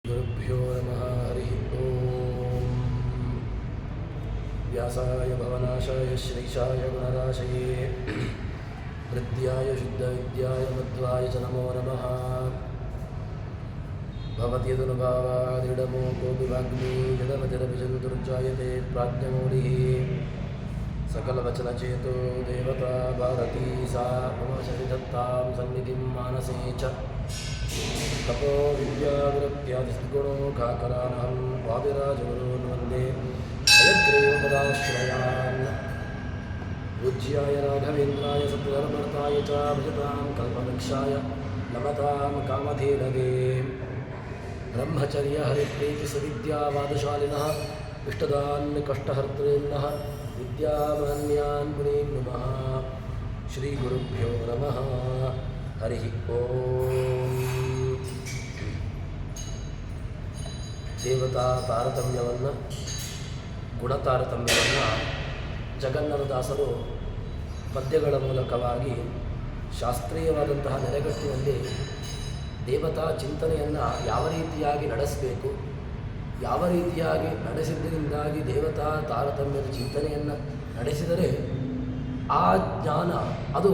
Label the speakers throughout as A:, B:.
A: ಗುರುಭ್ಯೋ ನಮಃ ಹರಿ ಓಂ. ವ್ಯಾಸಾಯ ಭವನಾಶಾಯ ಶ್ರೀಶಾಯ ಗುಣರಾಶಯೇ ಹೃದ್ಯಾಯ ಶುದ್ಧವಿದ್ಯಾಯ ಮಧ್ವಾಯ ಚ ನಮೋ ನಮಃ. ಭವತ್ಯದನುಭಾವಾದಿಡಮೋ ಕೋಪಿ ವಾಗ್ಮೀ ಜಡಮತಿರಭಿಜಂತುರ್ಜಾಯತೆ ಪ್ರಾಜ್ಞಮೌಲಿಃ. सकलवचनचेतो देवता भारती सा मम सविधत्तां सन्निधिं मानसे च. तपो विद्याविरक्त्यादिसद्गुणोखाकरानहं वादिराजगुरून् वन्दे हयग्रीवपदाश्रयान्. पूज्याय राघवेन्द्राय सद्गुरुभर्ताय च भजतां कल्पवृक्षाय नमतां कामधेनवे. ब्रह्मचर्य हरिप्रीतिसविद्यावादशालिनः इष्टदान् कष्टहर्तॄन्नः विद्यामान्यान् मुनीन् नुमः. ಶ್ರೀಗುರುಭ್ಯೋ ನಮಃ ಹರಿ ಓಂ. ದೇವತಾ ತಾರತಮ್ಯವನ್ನು, ಗುಣತಾರತಮ್ಯವನ್ನು ಜಗನ್ನಾಥದಾಸರು ಪದ್ಯಗಳ ಮೂಲಕವಾಗಿ ಶಾಸ್ತ್ರೀಯವಾದಂತಹ ನೆಲೆಗಟ್ಟಿನಲ್ಲಿ ದೇವತಾ ಚಿಂತನೆಯನ್ನು ಯಾವ ರೀತಿಯಾಗಿ ನಡೆಸಬೇಕು, ಯಾವ ರೀತಿಯಾಗಿ ನಡೆಸಿದ್ದರಿಂದಾಗಿ ದೇವತಾ ತಾರತಮ್ಯದ ಚಿಂತನೆಯನ್ನು ನಡೆಸಿದರೆ ಆ ಜ್ಞಾನ ಅದು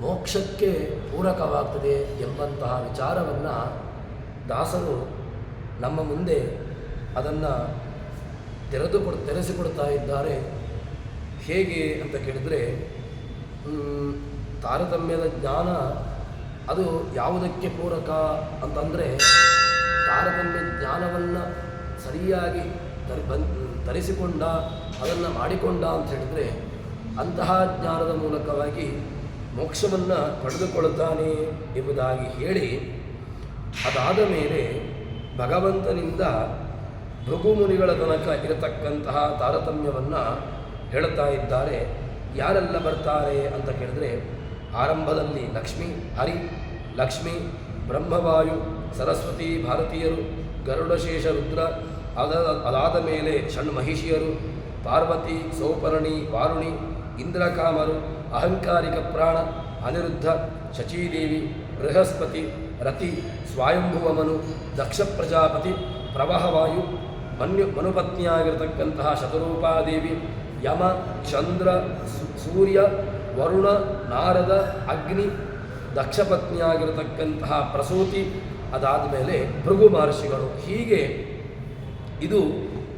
A: ಮೋಕ್ಷಕ್ಕೆ ಪೂರಕವಾಗ್ತದೆ ಎಂಬಂತಹ ವಿಚಾರವನ್ನು ದಾಸರು ನಮ್ಮ ಮುಂದೆ ಅದನ್ನು ತೆರೆಸಿಕೊಡ್ತಾ ಇದ್ದಾರೆ. ಹೇಗೆ ಅಂತ ಕೇಳಿದರೆ, ತಾರತಮ್ಯದ ಜ್ಞಾನ ಅದು ಯಾವುದಕ್ಕೆ ಪೂರಕ ಅಂತಂದರೆ, ತಾರತಮ್ಯ ಜ್ಞಾನವನ್ನು ಸರಿಯಾಗಿ ತರಿಸಿಕೊಂಡ, ಅದನ್ನು ಮಾಡಿಕೊಂಡ ಅಂತ ಹೇಳಿದರೆ ಅಂತಹ ಜ್ಞಾನದ ಮೂಲಕವಾಗಿ ಮೋಕ್ಷವನ್ನು ಪಡೆದುಕೊಳ್ಳುತ್ತಾನೆ ಎಂಬುದಾಗಿ ಹೇಳಿ, ಅದಾದ ಮೇಲೆ ಭಗವಂತನಿಂದ ಭೃಗುಮುನಿಗಳ ತನಕ ಇರತಕ್ಕಂತಹ ತಾರತಮ್ಯವನ್ನು ಹೇಳುತ್ತಾ ಇದ್ದಾರೆ. ಯಾರೆಲ್ಲ ಬರ್ತಾರೆ ಅಂತ ಕೇಳಿದರೆ, ಆರಂಭದಲ್ಲಿ ಲಕ್ಷ್ಮೀ, ಹರಿ, ಲಕ್ಷ್ಮೀ, ಬ್ರಹ್ಮವಾಯು, ಸರಸ್ವತಿ, ಭಾರತೀಯರು, ಗರುಡಶೇಷ, ರುದ್ರ, ಅದಾದ ಮೇಲೆ ಷಣ್ಮಹಿಷಿಯರು, ಪಾರ್ವತಿ, ಸೌಪರ್ಣಿ, ವಾರುಣಿ, ಇಂದ್ರಕಾಮರು, ಅಹಂಕಾರಿಕ ಪ್ರಾಣ, ಅನಿರುದ್ಧ, ಶಚೀದೇವಿ, ಬೃಹಸ್ಪತಿ, ರತಿ, ಸ್ವಯಂಭುವಮನು, ದಕ್ಷ ಪ್ರಜಾಪತಿ, ಪ್ರವಹವಾಯು, ಮನುಪತ್ನಿಯಾಗಿರತಕ್ಕಂತಹ ಶತರೂಪಾದೇವಿ, ಯಮ, ಚಂದ್ರ, ಸೂರ್ಯ, ವರುಣ, ನಾರದ, ಅಗ್ನಿ, ದಕ್ಷಪತ್ನಿಯಾಗಿರತಕ್ಕಂತಹ ಪ್ರಸೂತಿ, ಅದಾದ ಮೇಲೆ ಭೃಗು ಮಹರ್ಷಿಗಳು. ಹೀಗೆ ಇದು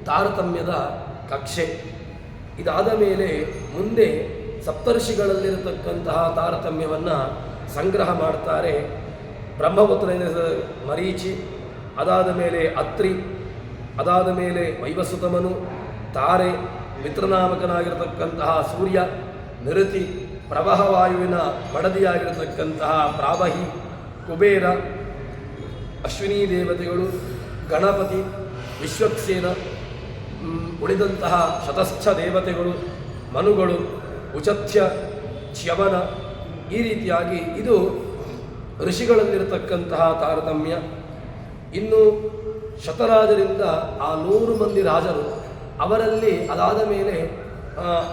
A: ತಾರತಮ್ಯದ ಕಕ್ಷೆ. ಇದಾದ ಮೇಲೆ ಮುಂದೆ ಸಪ್ತರ್ಷಿಗಳಲ್ಲಿರತಕ್ಕಂತಹ ತಾರತಮ್ಯವನ್ನು ಸಂಗ್ರಹ ಮಾಡ್ತಾರೆ. ಬ್ರಹ್ಮಪುತ್ರ ಮರೀಚಿ, ಅದಾದ ಮೇಲೆ ಅತ್ರಿ, ಅದಾದ ಮೇಲೆ ವೈವಸುತಮನು, ತಾರೆ, ಮಿತ್ರನಾಮಕನಾಗಿರತಕ್ಕಂತಹ ಸೂರ್ಯ, ನಿರುತಿ, ಪ್ರವಾಹವಾಯುವಿನ ಮಡದಿಯಾಗಿರತಕ್ಕಂತಹ ಪ್ರಾವಹಿ, ಕುಬೇರ, ಅಶ್ವಿನಿ ದೇವತೆಗಳು, ಗಣಪತಿ, ವಿಶ್ವಕ್ಸೇನ, ಉಳಿದಂತಹ ಶತಸ್ಥ ದೇವತೆಗಳು, ಮನುಗಳು, ಉಚಥ್ಯ, ಚ್ಯವನ, ಈ ರೀತಿಯಾಗಿ ಇದು ಋಷಿಗಳಲ್ಲಿರತಕ್ಕಂತಹ ತಾರತಮ್ಯ. ಇನ್ನು ಶತರಾಜರಿಂದ ಆ 100 ಮಂದಿ ರಾಜರು, ಅವರಲ್ಲಿ ಅದಾದ ಮೇಲೆ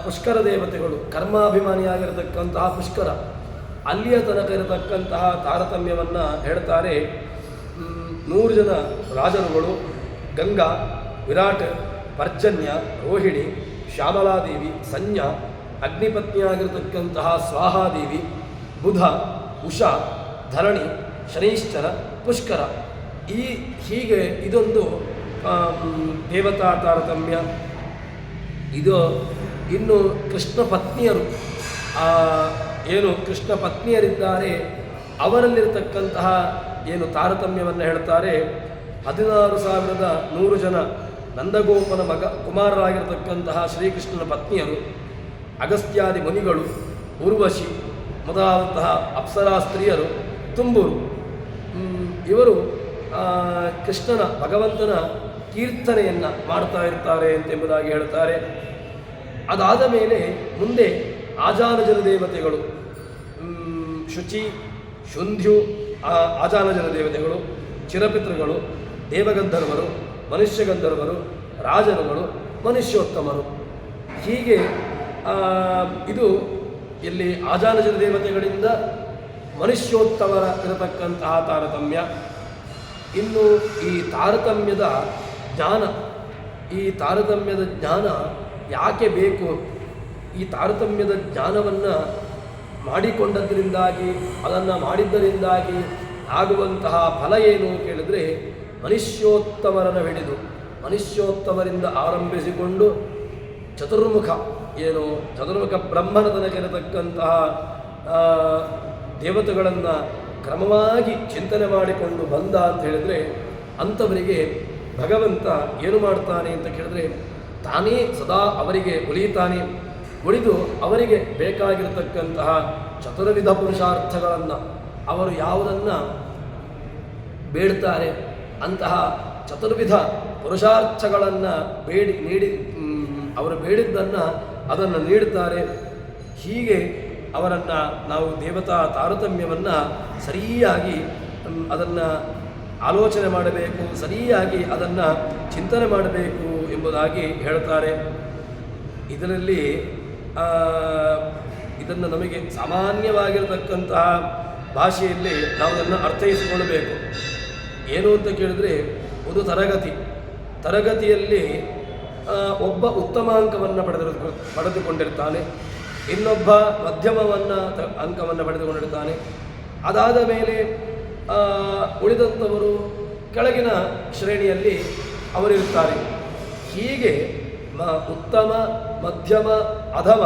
A: ಪುಷ್ಕರ ದೇವತೆಗಳು, ಕರ್ಮಾಭಿಮಾನಿಯಾಗಿರತಕ್ಕಂತಹ ಪುಷ್ಕರ, ಅಲ್ಲಿಯ ತನಕ ಇರತಕ್ಕಂತಹ ತಾರತಮ್ಯವನ್ನು ಹೇಳ್ತಾರೆ. 100 ಜನ ರಾಜರುಗಳು, ಗಂಗಾ, ವಿರಾಟ್, ಪರ್ಜನ್ಯ, ರೋಹಿಣಿ, ಶ್ಯಾಮಲಾದೇವಿ, ಸಂಜ್ಞಾ, ಅಗ್ನಿಪತ್ನಿಯಾಗಿರತಕ್ಕಂತಹ ಸ್ವಾಹಾದೇವಿ, ಬುಧ, ಉಷಾ, ಧರಣಿ, ಶನೈಶ್ಚರ, ಪುಷ್ಕರ. ಹೀಗೆ ಇದೊಂದು ದೇವತಾ ತಾರತಮ್ಯ. ಇದು ಇನ್ನು ಕೃಷ್ಣ ಪತ್ನಿಯರು, ಏನು ಕೃಷ್ಣ ಪತ್ನಿಯರಿದ್ದಾರೆ ಅವರಲ್ಲಿರತಕ್ಕಂತಹ ಏನು ತಾರತಮ್ಯವನ್ನು ಹೇಳ್ತಾರೆ. 16,100 ಜನ ನಂದಗೋಪನ ಕುಮಾರರಾಗಿರತಕ್ಕಂತಹ ಶ್ರೀಕೃಷ್ಣನ ಪತ್ನಿಯರು, ಅಗಸ್ತ್ಯಾದಿ ಮುನಿಗಳು, ಉರ್ವಶಿ ಮೊದಲಾದಂತಹ ಅಪ್ಸರಾ ಸ್ತ್ರೀಯರು, ತುಂಬೂರು, ಇವರು ಕೃಷ್ಣನ ಭಗವಂತನ ಕೀರ್ತನೆಯನ್ನು ಮಾಡ್ತಾ ಇರ್ತಾರೆ ಎಂಬುದಾಗಿ ಹೇಳ್ತಾರೆ. ಅದಾದ ಮೇಲೆ ಮುಂದೆ ಆಜಾನಜನ ದೇವತೆಗಳು, ಶುಚಿ, ಶುಂಧ್ಯು, ಆಜಾನಜನ ದೇವತೆಗಳು, ಚಿರಪಿತೃಗಳು, ದೇವಗಂಧರ್ವರು, ಮನುಷ್ಯಗಂಧರ್ವರು, ರಾಜರುಗಳು, ಮನುಷ್ಯೋತ್ತಮರು. ಹೀಗೆ ಇದು ಇಲ್ಲಿ ಆಜಾನಜನ ದೇವತೆಗಳಿಂದ ಮನುಷ್ಯೋತ್ತಮರ ಇರತಕ್ಕಂತಹ ತಾರತಮ್ಯ. ಇನ್ನು ಈ ತಾರತಮ್ಯದ ಜ್ಞಾನ, ಈ ತಾರತಮ್ಯದ ಜ್ಞಾನ ಯಾಕೆ ಬೇಕು? ಈ ತಾರತಮ್ಯದ ಜ್ಞಾನವನ್ನು ಮಾಡಿಕೊಂಡದ್ರಿಂದಾಗಿ, ಅದನ್ನು ಮಾಡಿದ್ದರಿಂದಾಗಿ ಆಗುವಂತಹ ಫಲ ಏನು ಕೇಳಿದರೆ, ಮನುಷ್ಯೋತ್ತಮರನ್ನು ಹಿಡಿದು ಮನುಷ್ಯೋತ್ತಮರಿಂದ ಆರಂಭಿಸಿಕೊಂಡು ಚತುರ್ಮುಖ ಏನು ಚತುರ್ಮುಖ ಬ್ರಹ್ಮನ ತನಕಿರತಕ್ಕಂತಹ ದೇವತೆಗಳನ್ನು ಕ್ರಮವಾಗಿ ಚಿಂತನೆ ಮಾಡಿಕೊಂಡು ಬಂದ ಅಂತ ಹೇಳಿದರೆ, ಅಂಥವರಿಗೆ ಭಗವಂತ ಏನು ಮಾಡ್ತಾನೆ ಅಂತ ಕೇಳಿದ್ರೆ, ತಾನೇ ಸದಾ ಅವರಿಗೆ ಒಲಿಯುತ್ತಾನೆ. ಒಲಿದು ಅವರಿಗೆ ಬೇಕಾಗಿರತಕ್ಕಂತಹ ಚತುರ್ವಿಧ ಪುರುಷಾರ್ಥಗಳನ್ನು ಅವರು ಯಾವುದನ್ನು ಬೇಡ್ತಾರೆ ಅಂತಹ ಚತುರ್ವಿಧ ಪುರುಷಾರ್ಥಗಳನ್ನು ನೀಡಿ ಅವರು ಬೇಡಿದ್ದನ್ನು ಅದನ್ನು ನೀಡುತ್ತಾರೆ. ಹೀಗೆ ಅವರನ್ನು ನಾವು ದೇವತಾ ತಾರತಮ್ಯವನ್ನು ಸರಿಯಾಗಿ ಅದನ್ನು ಆಲೋಚನೆ ಮಾಡಬೇಕು, ಸರಿಯಾಗಿ ಅದನ್ನು ಚಿಂತನೆ ಮಾಡಬೇಕು ಎಂಬುದಾಗಿ ಹೇಳ್ತಾರೆ. ಇದರಲ್ಲಿ ಇದನ್ನು ನಮಗೆ ಸಾಮಾನ್ಯವಾಗಿರತಕ್ಕಂತಹ ಭಾಷೆಯಲ್ಲಿ ನಾವು ಅದನ್ನು ಅರ್ಥೈಸಿಕೊಳ್ಳಬೇಕು. ಏನು ಅಂತ ಕೇಳಿದರೆ, ಒಂದು ತರಗತಿಯಲ್ಲಿ ಒಬ್ಬ ಉತ್ತಮ ಅಂಕವನ್ನು ಪಡೆದುಕೊಂಡಿರ್ತಾನೆ, ಇನ್ನೊಬ್ಬ ಮಧ್ಯಮವನ್ನು ಅಂಕವನ್ನು ಪಡೆದುಕೊಂಡಿರ್ತಾನೆ. ಅದಾದ ಮೇಲೆ ಉಳಿದಂಥವರು ಕೆಳಗಿನ ಶ್ರೇಣಿಯಲ್ಲಿ ಅವರಿರುತ್ತಾರೆ. ಹೀಗೆ ಉತ್ತಮ, ಮಧ್ಯಮ, ಅಧಮ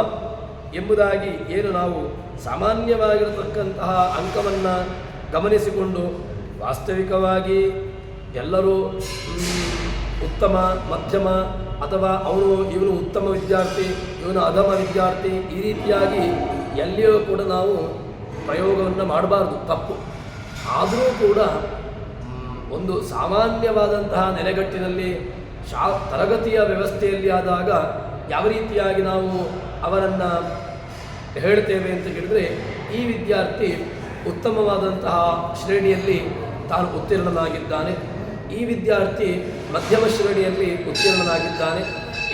A: ಎಂಬುದಾಗಿ ಏನು ನಾವು ಸಾಮಾನ್ಯವಾಗಿರತಕ್ಕಂತಹ ಅಂಕವನ್ನು ಗಮನಿಸಿಕೊಂಡು, ವಾಸ್ತವಿಕವಾಗಿ ಎಲ್ಲರೂ ಉತ್ತಮ, ಮಧ್ಯಮ ಅಥವಾ ಇವನು ಉತ್ತಮ ವಿದ್ಯಾರ್ಥಿ, ಇವನು ಅಧಮ ವಿದ್ಯಾರ್ಥಿ, ಈ ರೀತಿಯಾಗಿ ಎಲ್ಲಿಯೂ ಕೂಡ ನಾವು ಪ್ರಯೋಗವನ್ನು ಮಾಡಬಾರ್ದು, ತಪ್ಪು. ಆದರೂ ಕೂಡ ಒಂದು ಸಾಮಾನ್ಯವಾದಂತಹ ನೆಲೆಗಟ್ಟಿನಲ್ಲಿ ತರಗತಿಯ ವ್ಯವಸ್ಥೆಯಲ್ಲಿ ಆದಾಗ ಯಾವ ರೀತಿಯಾಗಿ ನಾವು ಅವರನ್ನು ಹೇಳ್ತೇವೆ ಅಂತ ಕೇಳಿದರೆ, ಈ ವಿದ್ಯಾರ್ಥಿ ಉತ್ತಮವಾದಂತಹ ಶ್ರೇಣಿಯಲ್ಲಿ ತಾನು ಉತ್ತೀರ್ಣನಾಗಿದ್ದಾನೆ, ಈ ವಿದ್ಯಾರ್ಥಿ ಮಧ್ಯಮ ಶ್ರೇಣಿಯಲ್ಲಿ ಉತ್ತೀರ್ಣನಾಗಿದ್ದಾನೆ,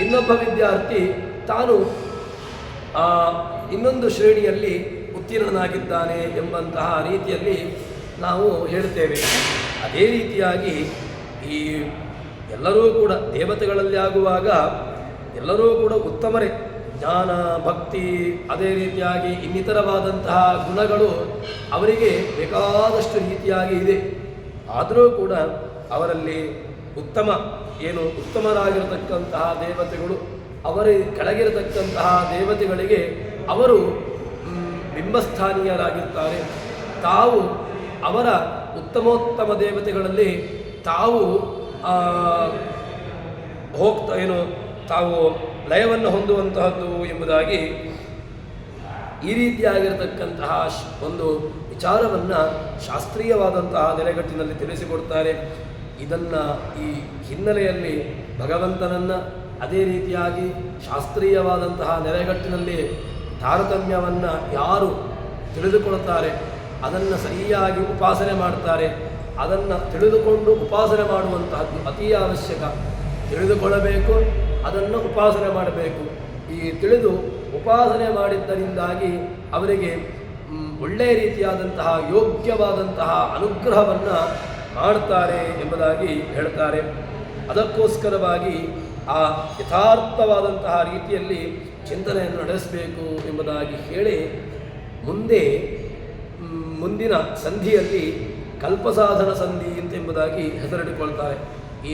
A: ಇನ್ನೊಬ್ಬ ವಿದ್ಯಾರ್ಥಿ ತಾನು ಇನ್ನೊಂದು ಶ್ರೇಣಿಯಲ್ಲಿ ಉತ್ತೀರ್ಣನಾಗಿದ್ದಾನೆ ಎಂಬಂತಹ ರೀತಿಯಲ್ಲಿ ನಾವು ಹೇಳ್ತೇವೆ. ಅದೇ ರೀತಿಯಾಗಿ ಈ ಎಲ್ಲರೂ ಕೂಡ ದೇವತೆಗಳಲ್ಲಿ ಆಗುವಾಗ ಎಲ್ಲರೂ ಕೂಡ ಉತ್ತಮರೇ. ಜ್ಞಾನ, ಭಕ್ತಿ, ಅದೇ ರೀತಿಯಾಗಿ ಇನ್ನಿತರವಾದಂತಹ ಗುಣಗಳು ಅವರಿಗೆ ಬೇಕಾದಷ್ಟು ರೀತಿಯಾಗಿ ಇದೆ. ಆದರೂ ಕೂಡ ಅವರಲ್ಲಿ ಉತ್ತಮರಾಗಿರತಕ್ಕಂತಹ ದೇವತೆಗಳು, ಅವರ ಕೆಳಗಿರತಕ್ಕಂತಹ ದೇವತೆಗಳಿಗೆ ಅವರು ಬಿಂಬಸ್ಥಾನೀಯರಾಗಿರ್ತಾರೆ. ತಾವು ಅವರ ಉತ್ತಮೋತ್ತಮ ದೇವತೆಗಳಲ್ಲಿ ತಾವು ತಾವು ಲಯವನ್ನು ಹೊಂದುವಂತಹದ್ದು ಎಂಬುದಾಗಿ ಈ ರೀತಿಯಾಗಿರತಕ್ಕಂತಹ ಒಂದು ವಿಚಾರವನ್ನು ಶಾಸ್ತ್ರೀಯವಾದಂತಹ ನೆಲೆಗಟ್ಟಿನಲ್ಲಿ ತಿಳಿಸಿಕೊಡ್ತಾರೆ. ಇದನ್ನು ಈ ಹಿನ್ನೆಲೆಯಲ್ಲಿ ಭಗವಂತನನ್ನು ಅದೇ ರೀತಿಯಾಗಿ ಶಾಸ್ತ್ರೀಯವಾದಂತಹ ನೆಲೆಗಟ್ಟಿನಲ್ಲಿ ತಾರತಮ್ಯವನ್ನು ಯಾರು ತಿಳಿದುಕೊಳ್ತಾರೆ, ಅದನ್ನು ಸರಿಯಾಗಿ ಉಪಾಸನೆ ಮಾಡ್ತಾರೆ, ಅದನ್ನು ತಿಳಿದುಕೊಂಡು ಉಪಾಸನೆ ಮಾಡುವಂತಹದ್ದು ಅತೀ ಅವಶ್ಯಕ. ತಿಳಿದುಕೊಳ್ಳಬೇಕು, ಅದನ್ನು ಉಪಾಸನೆ ಮಾಡಬೇಕು. ಈ ತಿಳಿದು ಉಪಾಸನೆ ಮಾಡಿದ್ದರಿಂದಾಗಿ ಅವರಿಗೆ ಒಳ್ಳೆಯ ರೀತಿಯಾದಂತಹ ಯೋಗ್ಯವಾದಂತಹ ಅನುಗ್ರಹವನ್ನು ಮಾಡ್ತಾರೆ ಎಂಬುದಾಗಿ ಹೇಳ್ತಾರೆ. ಅದಕ್ಕೋಸ್ಕರವಾಗಿ ಆ ಯಥಾರ್ಥವಾದಂತಹ ರೀತಿಯಲ್ಲಿ ಚಿಂತನೆಯನ್ನು ನಡೆಸಬೇಕು ಎಂಬುದಾಗಿ ಹೇಳಿ, ಮುಂದಿನ ಸಂಧಿಯಲ್ಲಿ ಕಲ್ಪಸಾಧನ ಸಂಧಿ ಎಂಬುದಾಗಿ ಹೆಸರಿಟ್ಟುಕೊಳ್ತಾರೆ. ಈ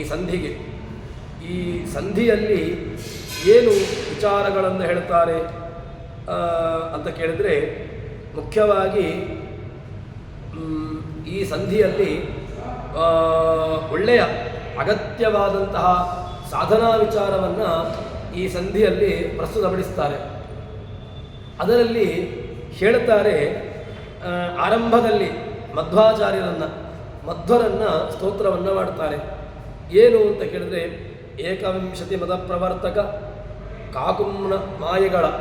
A: ಸಂಧಿಯಲ್ಲಿ ಏನು ವಿಚಾರಗಳನ್ನು ಹೇಳ್ತಾರೆ ಅಂತ ಕೇಳಿದರೆ, ಮುಖ್ಯವಾಗಿ ಈ ಸಂಧಿಯಲ್ಲಿ ಒಳ್ಳೆಯ ಅಗತ್ಯವಾದಂತಹ ಸಾಧನಾ ವಿಚಾರವನ್ನು ಈ ಸಂಧಿಯಲ್ಲಿ ಪ್ರಸ್ತುತಪಡಿಸ್ತಾರೆ. ಅದರಲ್ಲಿ ಹೇಳ್ತಾರೆ, ಆರಂಭದಲ್ಲಿ ಮಧ್ವರನ್ನು ಸ್ತೋತ್ರವನ್ನು ಮಾಡ್ತಾರೆ. ಏನು ಅಂತ ಕೇಳಿದ್ರೆ, ಏಕವಿಂಶತಿ ಮದ ಪ್ರವರ್ತಕ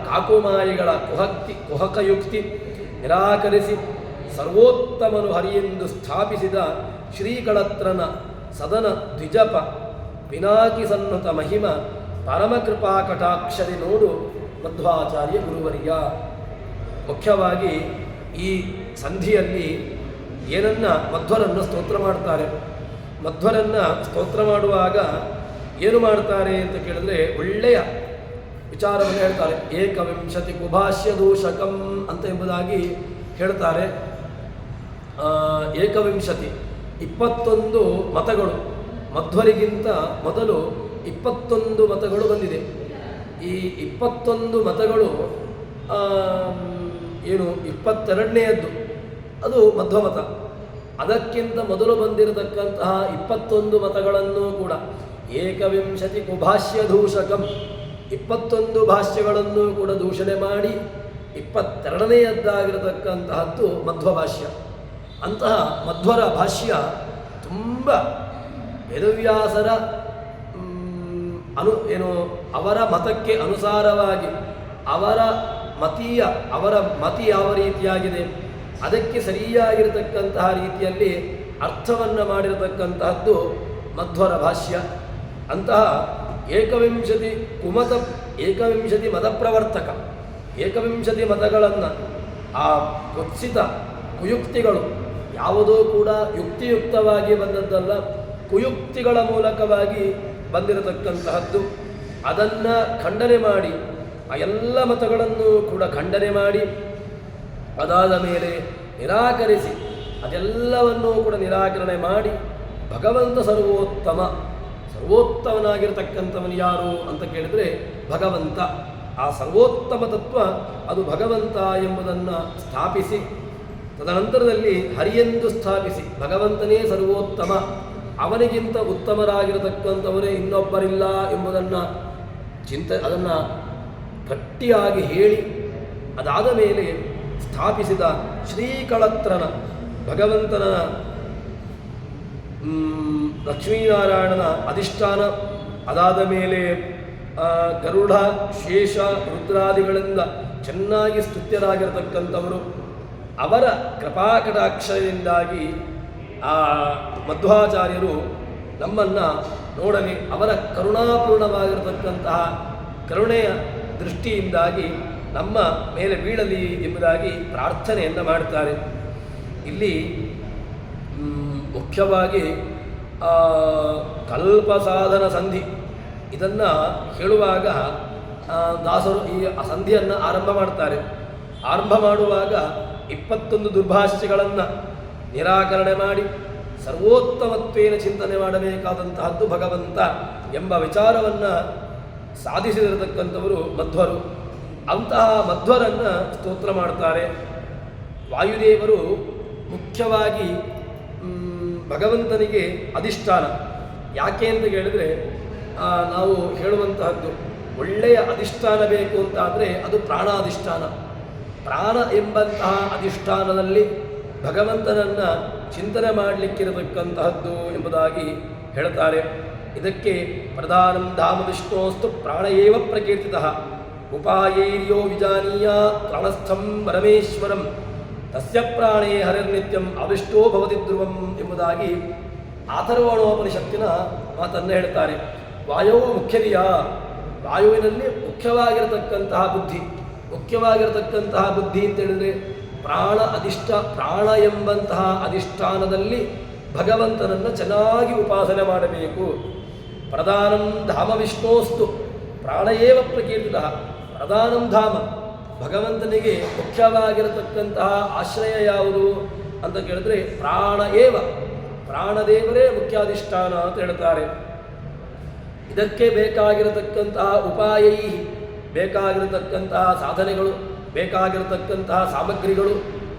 A: ಕಾಕುಮಾಯಿಗಳ ಕುಹಕಯುಕ್ತಿ ನಿರಾಕರಿಸಿ ಸರ್ವೋತ್ತಮನು ಹರಿಯೆಂದು ಸ್ಥಾಪಿಸಿದ ಶ್ರೀಗಳತ್ರನ ಸದನ ದ್ವಿಜಪ ಪಿನಾಕಿ ಸನ್ನುತ ಮಹಿಮ ಪರಮಕೃಪಾ ಕಟಾಕ್ಷರಿ ನೋಡು ಮಧ್ವಾಚಾರ್ಯ ಗುರುವರ್ಯ. ಮುಖ್ಯವಾಗಿ ಈ ಸಂಧಿಯಲ್ಲಿ ಮಧ್ವರನ್ನು ಸ್ತೋತ್ರ ಮಾಡ್ತಾರೆ. ಮಧ್ವರನ್ನು ಸ್ತೋತ್ರ ಮಾಡುವಾಗ ಏನು ಮಾಡ್ತಾರೆ ಅಂತ ಕೇಳಿದ್ರೆ ಒಳ್ಳೆಯ ವಿಚಾರವನ್ನು ಹೇಳ್ತಾರೆ. ಏಕವಿಂಶತಿ ಕುಭಾಷ್ಯ ದೂಷಕಂ ಅಂತ ಎಂಬುದಾಗಿ ಹೇಳ್ತಾರೆ. ಏಕವಿಂಶತಿ 21 ಮತಗಳು, ಮಧ್ವರಿಗಿಂತ ಮೊದಲು 21 ಮತಗಳು ಬಂದಿದೆ. ಈ 21 ಮತಗಳು ಏನು 22ನೇಯದ್ದು ಅದು ಮಧ್ವಮತ. ಅದಕ್ಕಿಂತ ಮೊದಲು ಬಂದಿರತಕ್ಕಂತಹ 21 ಮತಗಳನ್ನು ಕೂಡ ಏಕವಿಂಶತಿ ಕುಭಾಷ್ಯ ದೂಷಕಂ 21 ಭಾಷ್ಯಗಳನ್ನು ಕೂಡ ದೂಷಣೆ ಮಾಡಿ 22ನೇಯದ್ದಾಗಿರತಕ್ಕಂತಹದ್ದು ಮಧ್ವ ಭಾಷ್ಯ. ಅಂತಹ ಮಧ್ವರ ಭಾಷ್ಯ ತುಂಬ ವೇದವ್ಯಾಸರ ಅವರ ಮತಕ್ಕೆ ಅನುಸಾರವಾಗಿ ಅವರ ಮತಿ ಯಾವ ರೀತಿಯಾಗಿದೆ ಅದಕ್ಕೆ ಸರಿಯಾಗಿರತಕ್ಕಂತಹ ರೀತಿಯಲ್ಲಿ ಅರ್ಥವನ್ನು ಮಾಡಿರತಕ್ಕಂತಹದ್ದು ಮಧ್ವರ ಭಾಷ್ಯ. ಅಂತಹ ಏಕವಿಂಶತಿ ಮತಪ್ರವರ್ತಕ 21 ಮತಗಳನ್ನು ಆ ಕುತ್ಸಿತ ಕುಯುಕ್ತಿಗಳು ಯಾವುದೂ ಕೂಡ ಯುಕ್ತಿಯುಕ್ತವಾಗಿ ಬಂದದ್ದಲ್ಲ, ಕುಯುಕ್ತಿಗಳ ಮೂಲಕವಾಗಿ ಬಂದಿರತಕ್ಕಂತಹದ್ದು. ಅದನ್ನು ಖಂಡನೆ ಮಾಡಿ ಆ ಎಲ್ಲ ಮತಗಳನ್ನು ಕೂಡ ಖಂಡನೆ ಮಾಡಿ ಅದಾದ ಮೇಲೆ ನಿರಾಕರಿಸಿ ಅದೆಲ್ಲವನ್ನೂ ಕೂಡ ನಿರಾಕರಣೆ ಮಾಡಿ ಭಗವಂತ ಸರ್ವೋತ್ತಮನಾಗಿರ್ತಕ್ಕಂಥವನು ಯಾರು ಅಂತ ಕೇಳಿದರೆ ಭಗವಂತ. ಆ ಸರ್ವೋತ್ತಮ ತತ್ವ ಅದು ಭಗವಂತ ಎಂಬುದನ್ನು ಸ್ಥಾಪಿಸಿ ತದನಂತರದಲ್ಲಿ ಹರಿಯೆಂದು ಸ್ಥಾಪಿಸಿ ಭಗವಂತನೇ ಸರ್ವೋತ್ತಮ, ಅವನಿಗಿಂತ ಉತ್ತಮರಾಗಿರತಕ್ಕಂಥವರೇ ಇನ್ನೊಬ್ಬರಿಲ್ಲ ಎಂಬುದನ್ನು ಅದನ್ನು ಗಟ್ಟಿಯಾಗಿ ಹೇಳಿ ಅದಾದ ಮೇಲೆ ಸ್ಥಾಪಿಸಿದ ಶ್ರೀಕಳತ್ರನ ಭಗವಂತನ ಲಕ್ಷ್ಮೀನಾರಾಯಣನ ಅಧಿಷ್ಠಾನ, ಅದಾದ ಮೇಲೆ ಗರುಡ ಶೇಷ ರುದ್ರಾದಿಗಳಿಂದ ಚೆನ್ನಾಗಿ ಸ್ತುತ್ಯರಾಗಿರತಕ್ಕಂಥವರು, ಅವರ ಕೃಪಾಕಟಾಕ್ಷರಿಂದಾಗಿ ಆ ಮಧ್ವಾಚಾರ್ಯರು ನಮ್ಮನ್ನು ನೋಡಲಿ, ಅವರ ಕರುಣಾಪೂರ್ಣವಾಗಿರತಕ್ಕಂತಹ ಕರುಣೆಯ ದೃಷ್ಟಿಯಿಂದಾಗಿ ನಮ್ಮ ಮೇಲೆ ಬೀಳಲಿ ಎಂಬುದಾಗಿ ಪ್ರಾರ್ಥನೆಯನ್ನು ಮಾಡ್ತಾರೆ. ಇಲ್ಲಿ ಮುಖ್ಯವಾಗಿ ಕಲ್ಪಸಾಧನ ಸಂಧಿ ಇದನ್ನು ಹೇಳುವಾಗ ದಾಸರು ಈ ಸಂಧಿಯನ್ನು ಆರಂಭ ಮಾಡ್ತಾರೆ. ಆರಂಭ ಮಾಡುವಾಗ 21 ದುರ್ಭಾಷ್ಯಗಳನ್ನು ನಿರಾಕರಣೆ ಮಾಡಿ ಸರ್ವೋತ್ತಮತ್ವೇನ ಚಿಂತನೆ ಮಾಡಬೇಕಾದಂತಹದ್ದು ಭಗವಂತ ಎಂಬ ವಿಚಾರವನ್ನು ಸಾಧಿಸಿರತಕ್ಕಂಥವರು ಮಧ್ವರು. ಅಂತಹ ಮಧ್ವರನ್ನು ಸ್ತೋತ್ರ ಮಾಡ್ತಾರೆ. ವಾಯುದೇವರು ಮುಖ್ಯವಾಗಿ ಭಗವಂತನಿಗೆ ಅಧಿಷ್ಠಾನ. ಯಾಕೆ ಅಂತ ಕೇಳಿದರೆ ನಾವು ಹೇಳುವಂತಹದ್ದು ಒಳ್ಳೆಯ ಅಧಿಷ್ಠಾನ ಬೇಕು ಅಂತಾದರೆ ಅದು ಪ್ರಾಣಾಧಿಷ್ಠಾನ. ಪ್ರಾಣ ಎಂಬಂತಹ ಅಧಿಷ್ಠಾನದಲ್ಲಿ ಭಗವಂತನನ್ನು ಚಿಂತನೆ ಮಾಡಲಿಕ್ಕಿರತಕ್ಕಂತಹದ್ದು ಎಂಬುದಾಗಿ ಹೇಳ್ತಾರೆ. ಇದಕ್ಕೆ ಪ್ರಧಾನಂ ಧಾಮ ವಿಷ್ಣೋಸ್ತು ಪ್ರಾಣಯೇವ ಪ್ರಕೀರ್ತಿತಃ ಉಪಾಯೈರ್ಯೋ ವಿಜಾನೀಯ ಪ್ರಾಣಸ್ಥಂ ಪರಮೇಶ್ವರಂ ತಸ್ಯ ಪ್ರಾಣೇ ಹರಿರ್ನಿತ್ಯಂ ಅವಿಷ್ಟೋ ಭವತಿ ಧ್ರುವಂ ಎಂಬುದಾಗಿ ಅಥರ್ವಣೋಪನಿಷತ್ತಿನ ಮಾತನ್ನು ಹೇಳ್ತಾರೆ. ವಾಯುವು ಮುಖ್ಯದೆಯ, ವಾಯುವಿನಲ್ಲಿ ಮುಖ್ಯವಾಗಿರತಕ್ಕಂತಹ ಬುದ್ಧಿ ಅಂತ ಹೇಳಿದರೆ ಪ್ರಾಣ ಎಂಬಂತಹ ಅಧಿಷ್ಠಾನದಲ್ಲಿ ಭಗವಂತನನ್ನು ಚೆನ್ನಾಗಿ ಉಪಾಸನೆ ಮಾಡಬೇಕು. ಪ್ರಧಾನಂ ಧಾಮ ವಿಷ್ಣೋಸ್ತು ಪ್ರಾಣಯೇವ ಪ್ರಕೀರ್ತಿತಃ. ಪ್ರಧಾನಂ ಧಾಮ ಭಗವಂತನಿಗೆ ಮುಖ್ಯವಾಗಿರತಕ್ಕಂತಹ ಆಶ್ರಯ ಯಾವುದು ಅಂತ ಕೇಳಿದ್ರೆ ಪ್ರಾಣದೇವರೇ ಮುಖ್ಯಾಧಿಷ್ಠಾನ ಅಂತ ಹೇಳ್ತಾರೆ. ಇದಕ್ಕೆ ಬೇಕಾಗಿರತಕ್ಕಂತಹ ಉಪಾಯೈ, ಬೇಕಾಗಿರತಕ್ಕಂತಹ ಸಾಧನೆಗಳು, ಬೇಕಾಗಿರತಕ್ಕಂತಹ ಸಾಮಗ್ರಿಗಳು,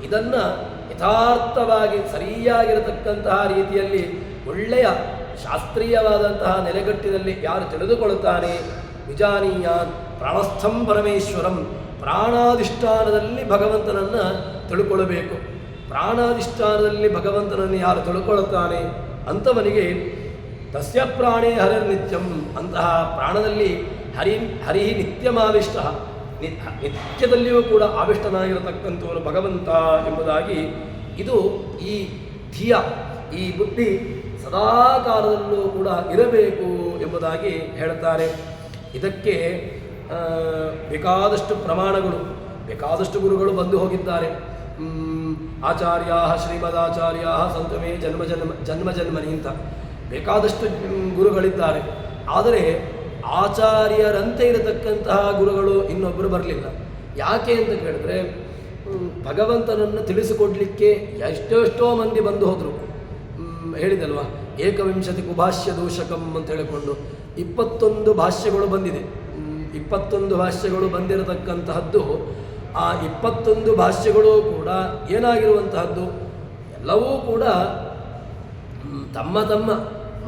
A: ಇದನ್ನು ಯಥಾರ್ಥವಾಗಿ ಸರಿಯಾಗಿರತಕ್ಕಂತಹ ರೀತಿಯಲ್ಲಿ ಒಳ್ಳೆಯ ಶಾಸ್ತ್ರೀಯವಾದಂತಹ ನೆಲೆಗಟ್ಟಿನಲ್ಲಿ ಯಾರು ತಿಳಿದುಕೊಳ್ಳುತ್ತಾನೆ, ವಿಜಾನೀಯಾನ್ ಪ್ರಾಣಸ್ಥಂ ಪರಮೇಶ್ವರಂ, ಪ್ರಾಣಾಧಿಷ್ಠಾನದಲ್ಲಿ ಭಗವಂತನನ್ನು ತಿಳ್ಕೊಳ್ಳಬೇಕು. ಪ್ರಾಣಾಧಿಷ್ಠಾನದಲ್ಲಿ ಭಗವಂತನನ್ನು ಯಾರು ತಿಳ್ಕೊಳ್ಳುತ್ತಾನೆ ಅಂಥವನಿಗೆ ತಸ್ಯ ಪ್ರಾಣೇ ಹರಿರ್ನಿತ್ಯಂ, ಅಂತಹ ಪ್ರಾಣದಲ್ಲಿ ಹರಿ ನಿತ್ಯಮಾವಿಷ್ಟ, ನಿತ್ಯದಲ್ಲಿಯೂ ಕೂಡ ಆವಿಷ್ಟನಾಗಿರತಕ್ಕಂಥವನು ಭಗವಂತ ಎಂಬುದಾಗಿ ಇದು ಈ ಧಿಯ, ಈ ಬುದ್ಧಿ ಸದಾಕಾಲದಲ್ಲೂ ಕೂಡ ಇರಬೇಕು ಎಂಬುದಾಗಿ ಹೇಳ್ತಾರೆ. ಇದಕ್ಕೆ ಬೇಕಾದಷ್ಟು ಪ್ರಮಾಣಗಳು, ಬೇಕಾದಷ್ಟು ಗುರುಗಳು ಬಂದು ಹೋಗಿದ್ದಾರೆ. ಆಚಾರ್ಯ ಶ್ರೀಮದಾಚಾರ್ಯ ಸಂತಮೇ ಜನ್ಮ ಜನ್ಮನಿ ಅಂತ ಬೇಕಾದಷ್ಟು ಗುರುಗಳಿದ್ದಾರೆ. ಆದರೆ ಆಚಾರ್ಯರಂತೆ ಇರತಕ್ಕಂತಹ ಗುರುಗಳು ಇನ್ನೊಬ್ಬರು ಬರಲಿಲ್ಲ. ಯಾಕೆ ಅಂತ ಕೇಳಿದ್ರೆ ಭಗವಂತನನ್ನು ತಿಳಿಸಿಕೊಡ್ಲಿಕ್ಕೆ ಎಷ್ಟೆಷ್ಟೋ ಮಂದಿ ಬಂದು ಹೋದರು. ಹೇಳಿದಲ್ವ, ಏಕವಿಂಶತಿ ಕುಭಾಷ್ಯ ದೂಷಕಂ ಅಂತ ಹೇಳಿಕೊಂಡು 21 ಭಾಷ್ಯಗಳು ಬಂದಿದೆ. 21 ಭಾಷ್ಯಗಳು ಬಂದಿರತಕ್ಕಂತಹದ್ದು, ಆ 21 ಭಾಷ್ಯಗಳು ಕೂಡ ಏನಾಗಿರುವಂತಹದ್ದು, ಎಲ್ಲವೂ ಕೂಡ ತಮ್ಮ ತಮ್ಮ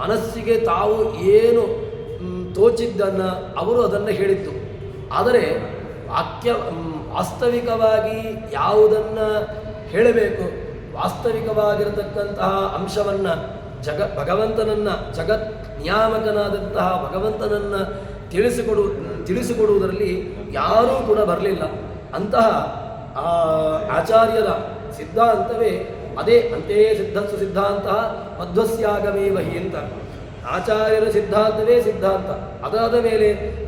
A: ಮನಸ್ಸಿಗೆ ತಾವು ಏನು ತೋಚಿದ್ದನ್ನು ಅವರು ಅದನ್ನು ಹೇಳಿದ್ದು. ಆದರೆ ವಾಸ್ತವಿಕವಾಗಿ ಯಾವುದನ್ನು ಹೇಳಬೇಕು, ವಾಸ್ತವಿಕವಾಗಿರತಕ್ಕಂತಹ ಅಂಶವನ್ನು ಭಗವಂತನನ್ನು, ಜಗತ್ ನಿಯಾಮಕನಾದಂತಹ ಭಗವಂತನನ್ನು ತಿಳಿಸಿಕೊಡುವುದರಲ್ಲಿ ಯಾರೂ ಕೂಡ ಬರಲಿಲ್ಲ. ಅಂತಹ ಆಚಾರ್ಯರ ಸಿದ್ಧಾಂತವೇ ಅದೇ. ಅಂತೆಯೇ ಸಿದ್ಧಸ್ಸು ಸಿದ್ಧಾಂತ ಮಧ್ವಸ್ಯಾಗಮೇ ವಹಿ ಅಂತ. ಆಚಾರ್ಯರ ಸಿದ್ಧಾಂತವೇ ಸಿದ್ಧಾಂತ. ಅದಾದ ಮೇಲೆ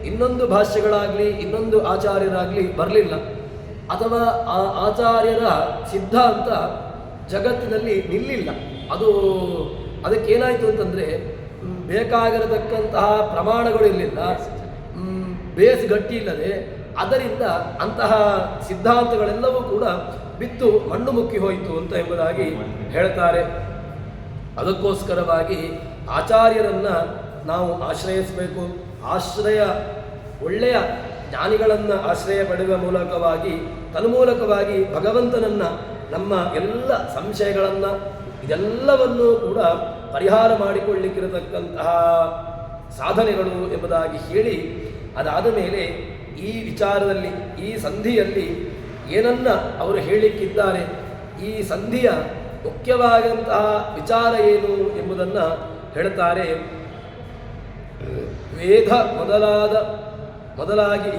A: ಇನ್ನೊಂದು ಭಾಷ್ಯಗಳಾಗಲಿ ಇನ್ನೊಂದು ಆಚಾರ್ಯರಾಗಲಿ ಬರಲಿಲ್ಲ. ಅಥವಾ ಆ ಆಚಾರ್ಯರ ಸಿದ್ಧಾಂತ ಜಗತ್ತಿನಲ್ಲಿ ನಿಲ್ಲಿಲ್ಲ. ಅದಕ್ಕೇನಾಯಿತು ಅಂತಂದರೆ, ಬೇಕಾಗಿರತಕ್ಕಂತಹ ಪ್ರಮಾಣಗಳು ಇರಲಿಲ್ಲ, ಬೇಸ್ ಗಟ್ಟಿ ಇಲ್ಲದೆ, ಅದರಿಂದ ಅಂತಹ ಸಿದ್ಧಾಂತಗಳೆಲ್ಲವೂ ಕೂಡ ಬಿತ್ತು ಮಣ್ಣು ಮುಕ್ಕಿ ಹೋಯಿತು ಅಂತ ಎಂಬುದಾಗಿ ಹೇಳ್ತಾರೆ. ಅದಕ್ಕೋಸ್ಕರವಾಗಿ ಆಚಾರ್ಯರನ್ನು ನಾವು ಆಶ್ರಯಿಸಬೇಕು. ಒಳ್ಳೆಯ ಜ್ಞಾನಿಗಳನ್ನು ಆಶ್ರಯ ಪಡೆಯುವ ಮೂಲಕವಾಗಿ, ತನ್ಮೂಲಕವಾಗಿ ಭಗವಂತನನ್ನು, ನಮ್ಮ ಎಲ್ಲ ಸಂಶಯಗಳನ್ನು ಇದೆಲ್ಲವನ್ನೂ ಕೂಡ ಪರಿಹಾರ ಮಾಡಿಕೊಳ್ಳಿಕ್ಕಿರತಕ್ಕಂತಹ ಸಾಧನೆಗಳು ಎಂಬುದಾಗಿ ಹೇಳಿ, ಅದಾದ ಮೇಲೆ ಈ ವಿಚಾರದಲ್ಲಿ, ಈ ಸಂಧಿಯಲ್ಲಿ ಏನನ್ನ ಅವರು ಹೇಳಲಿಕ್ಕಿದ್ದಾರೆ, ಈ ಸಂಧಿಯ ಮುಖ್ಯವಾದಂತಹ ವಿಚಾರ ಏನು ಎಂಬುದನ್ನು ಹೇಳ್ತಾರೆ. ವೇದ ಮೊದಲಾಗಿ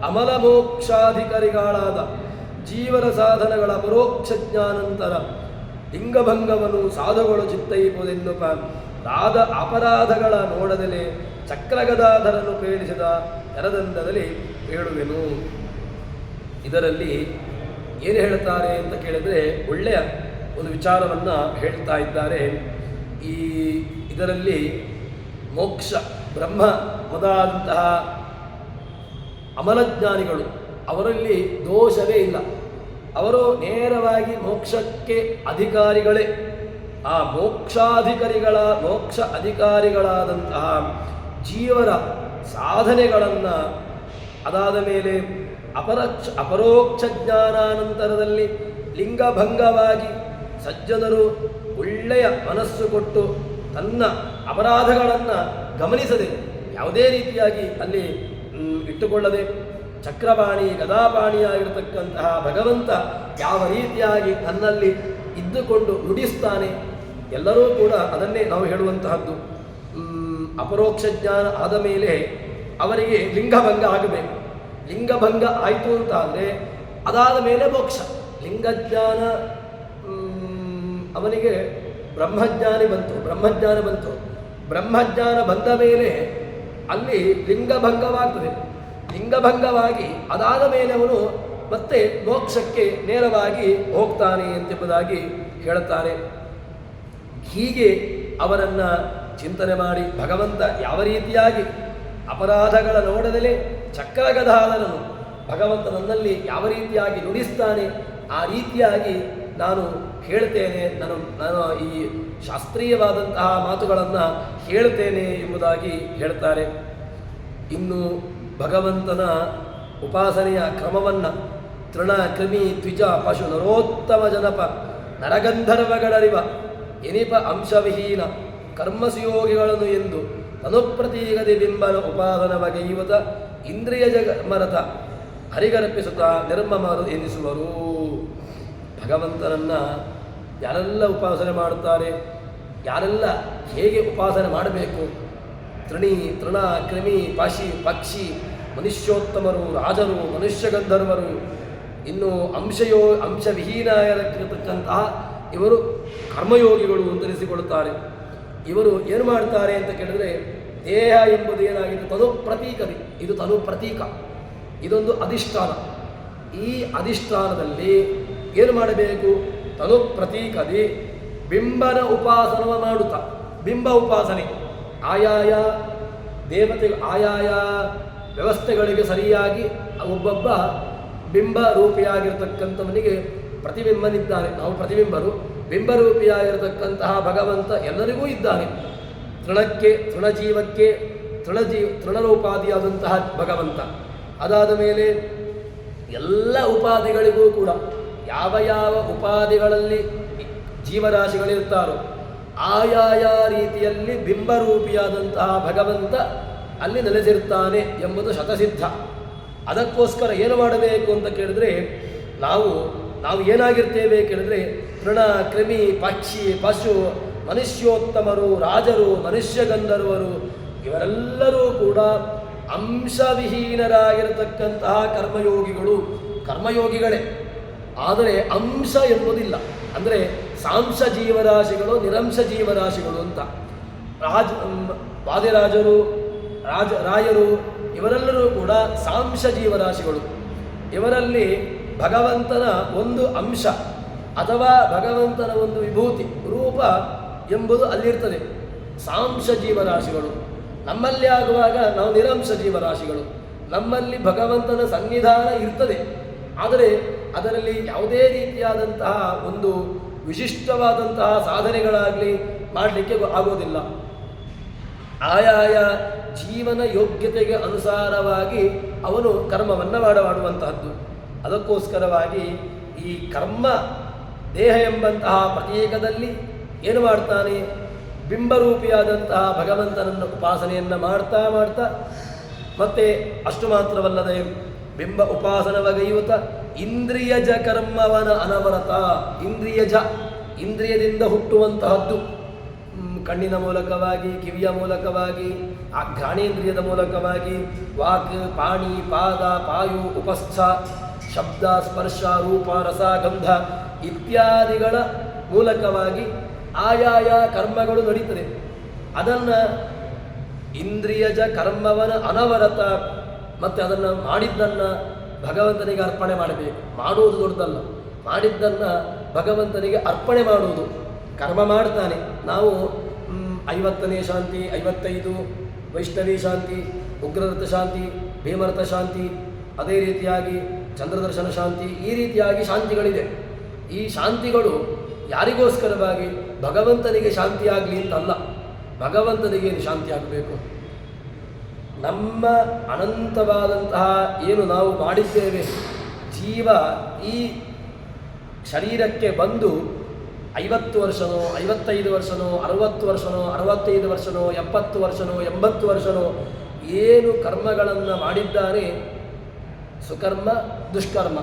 A: ಅಮಲ ಮೋಕ್ಷಾಧಿಕಾರಿಗಳಾದ ಜೀವನ ಸಾಧನಗಳ ಪರೋಕ್ಷ ಜ್ಞಾನಂತರ ಲಿಂಗಭಂಗವನ್ನು ಸಾಧುಗಳು ಚಿತ್ತೈಪುದೆನ್ನುಪ ರಾಧ ಅಪರಾಧಗಳ ನೋಡದಲೆ ಚಕ್ರಗದಾಧರನ್ನು ಪೇಳಿಸಿದ ಎರದಂದದಲ್ಲಿ ಹೇಳುವೆನು. ಇದರಲ್ಲಿ ಏನು ಹೇಳ್ತಾರೆ ಅಂತ ಕೇಳಿದರೆ, ಒಳ್ಳೆಯ ಒಂದು ವಿಚಾರವನ್ನು ಹೇಳ್ತಾ ಇದ್ದಾರೆ. ಇದರಲ್ಲಿ ಮೋಕ್ಷ, ಬ್ರಹ್ಮ ಮೊದಲಾದಂತಹ ಅಮಲಜ್ಞಾನಿಗಳು, ಅವರಲ್ಲಿ ದೋಷವೇ ಇಲ್ಲ. ಅವರು ನೇರವಾಗಿ ಮೋಕ್ಷಕ್ಕೆ ಅಧಿಕಾರಿಗಳೇ. ಆ ಮೋಕ್ಷ ಅಧಿಕಾರಿಗಳಾದಂತಹ ಜೀವರ ಸಾಧನೆಗಳನ್ನು, ಅದಾದ ಮೇಲೆ ಅಪರೋಕ್ಷ ಜ್ಞಾನಾನಂತರದಲ್ಲಿ ಲಿಂಗಭಂಗವಾಗಿ ಸಜ್ಜನರು ಒಳ್ಳೆಯ ಮನಸ್ಸು ಕೊಟ್ಟು ತನ್ನ ಅಪರಾಧಗಳನ್ನು ಗಮನಿಸದೆ, ಯಾವುದೇ ರೀತಿಯಾಗಿ ಅಲ್ಲಿ ಇಟ್ಟುಕೊಳ್ಳದೆ, ಚಕ್ರಪಾಣಿ ಗದಾಪಾಣಿಯಾಗಿರತಕ್ಕಂತಹ ಭಗವಂತ ಯಾವ ರೀತಿಯಾಗಿ ನನ್ನಲ್ಲಿ ಇದ್ದುಕೊಂಡು ನುಡಿಸ್ತಾನೆ, ಎಲ್ಲರೂ ಕೂಡ ಅದನ್ನೇ ನಾವು ಹೇಳುವಂತಹದ್ದು. ಅಪರೋಕ್ಷ ಜ್ಞಾನ ಆದ ಮೇಲೆ ಅವರಿಗೆ ಲಿಂಗಭಂಗ ಆಗಬೇಕು. ಲಿಂಗಭಂಗ ಆಯಿತು ಅಂತಾದರೆ ಅದಾದ ಮೇಲೆ ಮೋಕ್ಷ. ಲಿಂಗಜ್ಞಾನ ಅವನಿಗೆ ಬ್ರಹ್ಮಜ್ಞಾನ ಬಂತು. ಬ್ರಹ್ಮಜ್ಞಾನ ಬಂದ ಮೇಲೆ ಅಲ್ಲಿ ಲಿಂಗಭಂಗವಾಗ್ತದೆ. ಲಿಂಗಭಂಗವಾಗಿ ಅದಾದ ಮೇಲೆ ಅವನು ಮತ್ತೆ ಮೋಕ್ಷಕ್ಕೆ ನೇರವಾಗಿ ಹೋಗ್ತಾನೆ ಎಂಬುದಾಗಿ ಹೇಳುತ್ತಾರೆ. ಹೀಗೆ ಅವರನ್ನು ಚಿಂತನೆ ಮಾಡಿ ಭಗವಂತ ಯಾವ ರೀತಿಯಾಗಿ ಅಪರಾಧಗಳ ನೋಡದಲೇ ಚಕ್ರಗದಾಧರನು ಭಗವಂತ ನನ್ನಲ್ಲಿ ಯಾವ ರೀತಿಯಾಗಿ ನುಡಿಸ್ತಾನೆ, ಆ ರೀತಿಯಾಗಿ ನಾನು ಹೇಳ್ತೇನೆ, ನಾನು ಈ ಶಾಸ್ತ್ರೀಯವಾದಂತಹ ಮಾತುಗಳನ್ನು ಹೇಳ್ತೇನೆ ಎಂಬುದಾಗಿ ಹೇಳ್ತಾರೆ. ಇನ್ನು ಭಗವಂತನ ಉಪಾಸನೆಯ ಕ್ರಮವನ್ನು ತೃಣ ಕ್ರಿಮಿ ದ್ವಿಜ ಪಶು ನರೋತ್ತಮ ಜನಪ ನರಗಂಧರ್ವಗಳರಿವ ಎನಿಪ ಅಂಶವಿಹೀನ ಕರ್ಮಸುಯೋಗಿಗಳನ್ನು ಎಂದು ತನುಪ್ರತೀಗದಿ ಬಿಂಬನ ಉಪಾಸನ ಬಗೆಯುವತ ಇಂದ್ರಿಯ ಮರತ ಹರಿಗರ್ಪಿಸುತ್ತ ನಿರ್ಮಮರು ಎನಿಸುವರು. ಭಗವಂತನನ್ನು ಯಾರೆಲ್ಲ ಉಪಾಸನೆ ಮಾಡುತ್ತಾರೆ, ಯಾರೆಲ್ಲ ಹೇಗೆ ಉಪಾಸನೆ ಮಾಡಬೇಕು, ತೃಣ ಕ್ರಿಮಿ ಪಕ್ಷಿ ಮನುಷ್ಯೋತ್ತಮರು, ರಾಜರು, ಮನುಷ್ಯ ಗಂಧರ್ವರು, ಇನ್ನು ಅಂಶವಿಹೀನಾಗಿರತಕ್ಕಂತಹ ಇವರು ಕರ್ಮಯೋಗಿಗಳು ಅಂತನಿಸಿಕೊಳ್ಳುತ್ತಾರೆ. ಇವರು ಏನು ಮಾಡ್ತಾರೆ ಅಂತ ಕೇಳಿದ್ರೆ, ದೇಹ ಎಂಬುದು ಏನಾಗಿದೆ, ತನು ಪ್ರತೀಕರಿ, ಇದು ತನು ಪ್ರತೀಕ, ಇದೊಂದು ಅಧಿಷ್ಠಾನ. ಈ ಅಧಿಷ್ಠಾನದಲ್ಲಿ ಏನು ಮಾಡಬೇಕು, ತನು ಪ್ರತೀಕದಿ ಬಿಂಬನ ಉಪಾಸನವ ಮಾಡುತ್ತಾ, ಬಿಂಬ ಉಪಾಸನೆ ಆಯಾಯ ದೇವತೆ ಆಯಾಯ ವ್ಯವಸ್ಥೆಗಳಿಗೆ ಸರಿಯಾಗಿ ಒಬ್ಬೊಬ್ಬ ಬಿಂಬ ರೂಪಿಯಾಗಿರ್ತಕ್ಕಂಥವನಿಗೆ ಪ್ರತಿಬಿಂಬನಿದ್ದಾನೆ. ನಾವು ಪ್ರತಿಬಿಂಬರು, ಬಿಂಬರೂಪಿಯಾಗಿರತಕ್ಕಂತಹ ಭಗವಂತ ಎಲ್ಲರಿಗೂ ಇದ್ದಾನೆ. ತೃಣಕ್ಕೆ ತೃಣಜೀವಕ್ಕೆ ತೃಣರೂಪಾದಿಯಾದಂತಹ ಭಗವಂತ. ಅದಾದ ಮೇಲೆ ಎಲ್ಲ ಉಪಾಧಿಗಳಿಗೂ ಕೂಡ ಯಾವ ಯಾವ ಉಪಾಧಿಗಳಲ್ಲಿ ಜೀವರಾಶಿಗಳಿರ್ತಾರೋ ಆಯಾಯ ರೀತಿಯಲ್ಲಿ ಬಿಂಬರೂಪಿಯಾದಂತಹ ಭಗವಂತ ಅಲ್ಲಿ ನೆಲೆಸಿರ್ತಾನೆ ಎಂಬುದು ಶತಸಿದ್ಧ. ಅದಕ್ಕೋಸ್ಕರ ಏನು ಮಾಡಬೇಕು ಅಂತ ಕೇಳಿದ್ರೆ, ನಾವು ಏನಾಗಿರ್ತೇವೆ ಕೇಳಿದ್ರೆ, ತೃಣ ಕ್ರಿಮಿ ಪಕ್ಷಿ ಪಶು ಮನುಷ್ಯೋತ್ತಮರು ರಾಜರು ಮನುಷ್ಯ ಗಂಧರ್ವರು ಇವರೆಲ್ಲರೂ ಕೂಡ ಅಂಶವಿಹೀನರಾಗಿರತಕ್ಕಂತಹ ಕರ್ಮಯೋಗಿಗಳೇ. ಆದರೆ ಅಂಶ ಎಂಬುದಿಲ್ಲ. ಅಂದರೆ ಸಾಂಶ ಜೀವರಾಶಿಗಳು ನಿರಂಶ ಜೀವರಾಶಿಗಳು ಅಂತ. ವಾದಿರಾಜರು ರಾಯರು ಇವರೆಲ್ಲರೂ ಕೂಡ ಸಾಂಶ ಜೀವರಾಶಿಗಳು. ಇವರಲ್ಲಿ ಭಗವಂತನ ಒಂದು ಅಂಶ ಅಥವಾ ಭಗವಂತನ ಒಂದು ವಿಭೂತಿ ರೂಪ ಎಂಬುದು ಅಲ್ಲಿರ್ತದೆ. ಸಾಂಶ ಜೀವರಾಶಿಗಳು. ನಮ್ಮಲ್ಲಿ ಆಗುವಾಗ ನಾವು ನಿರಂಶ ಜೀವರಾಶಿಗಳು. ನಮ್ಮಲ್ಲಿ ಭಗವಂತನ ಸನ್ನಿಧಾನ ಇರ್ತದೆ, ಆದರೆ ಅದರಲ್ಲಿ ಯಾವುದೇ ರೀತಿಯಾದಂತಹ ಒಂದು ವಿಶಿಷ್ಟವಾದಂತಹ ಸಾಧನೆಗಳಾಗಲಿ ಮಾಡಲಿಕ್ಕೆ ಆಗೋದಿಲ್ಲ. ಆಯಾಯ ಜೀವನ ಯೋಗ್ಯತೆಗೆ ಅನುಸಾರವಾಗಿ ಅವನು ಕರ್ಮವನ್ನು ಮಾಡುವಂತಹದ್ದು. ಅದಕ್ಕೋಸ್ಕರವಾಗಿ ಈ ಕರ್ಮ ದೇಹ ಎಂಬಂತಹ ಪ್ರತೀಕದಲ್ಲಿ ಏನು ಮಾಡ್ತಾನೆ, ಬಿಂಬರೂಪಿಯಾದಂತಹ ಭಗವಂತನನ್ನು ಉಪಾಸನೆಯನ್ನು ಮಾಡ್ತಾ ಮತ್ತೆ ಅಷ್ಟು ಮಾತ್ರವಲ್ಲದೆ ಬಿಂಬ ಉಪಾಸನವಗೈಯುತ ಇಂದ್ರಿಯಜ ಕರ್ಮವನ ಅನವರತ. ಇಂದ್ರಿಯದಿಂದ ಹುಟ್ಟುವಂತಹದ್ದು. ಕಣ್ಣಿನ ಮೂಲಕವಾಗಿ, ಕಿವಿಯ ಮೂಲಕವಾಗಿ, ಆ ಘ್ರಾಣೇಂದ್ರಿಯದ ಮೂಲಕವಾಗಿ, ವಾಕ್ ಪಾಣಿ ಪಾದ ಪಾಯು ಉಪಸ್ಥ ಶಬ್ದ ಸ್ಪರ್ಶ ರೂಪ ರಸ ಗಂಧ ಇತ್ಯಾದಿಗಳ ಮೂಲಕವಾಗಿ ಆಯಾಯ ಕರ್ಮಗಳು ನಡೀತದೆ. ಅದನ್ನು ಇಂದ್ರಿಯಜ ಕರ್ಮವನ ಅನವರತ ಮತ್ತು ಅದನ್ನು ಮಾಡಿದ್ದನ್ನು ಭಗವಂತನಿಗೆ ಅರ್ಪಣೆ ಮಾಡಬೇಕು. ಮಾಡುವುದು ದೊಡ್ಡದಲ್ಲ, ಮಾಡಿದ್ದನ್ನು ಭಗವಂತನಿಗೆ ಅರ್ಪಣೆ ಮಾಡುವುದು. ಕರ್ಮ ಮಾಡ್ತಾನೆ. ನಾವು 50ನೇ ಶಾಂತಿ, 55 ವೈಷ್ಣವಿ ಶಾಂತಿ, ಉಗ್ರರಥ ಶಾಂತಿ, ಭೀಮರಥ ಶಾಂತಿ, ಅದೇ ರೀತಿಯಾಗಿ ಚಂದ್ರದರ್ಶನ ಶಾಂತಿ, ಈ ರೀತಿಯಾಗಿ ಶಾಂತಿಗಳಿದೆ. ಈ ಶಾಂತಿಗಳು ಯಾರಿಗೋಸ್ಕರವಾಗಿ? ಭಗವಂತನಿಗೆ ಶಾಂತಿಯಾಗಲಿ ಅಂತಲ್ಲ. ಭಗವಂತನಿಗೆ ಶಾಂತಿ ಆಗಬೇಕು. ನಮ್ಮ ಅನಂತವಾದಂತಹ ಏನು ನಾವು ಮಾಡಿದ್ದೇವೆ, ಜೀವ ಈ ಶರೀರಕ್ಕೆ ಬಂದು 50 ವರ್ಷನೋ 55 ವರ್ಷನೋ 60 ವರ್ಷನೋ 65 ವರ್ಷನೋ 70 ವರ್ಷನೋ 80 ವರ್ಷನೋ ಏನು ಕರ್ಮಗಳನ್ನು ಮಾಡಿದ್ದಾನೆ, ಸುಕರ್ಮ ದುಷ್ಕರ್ಮ,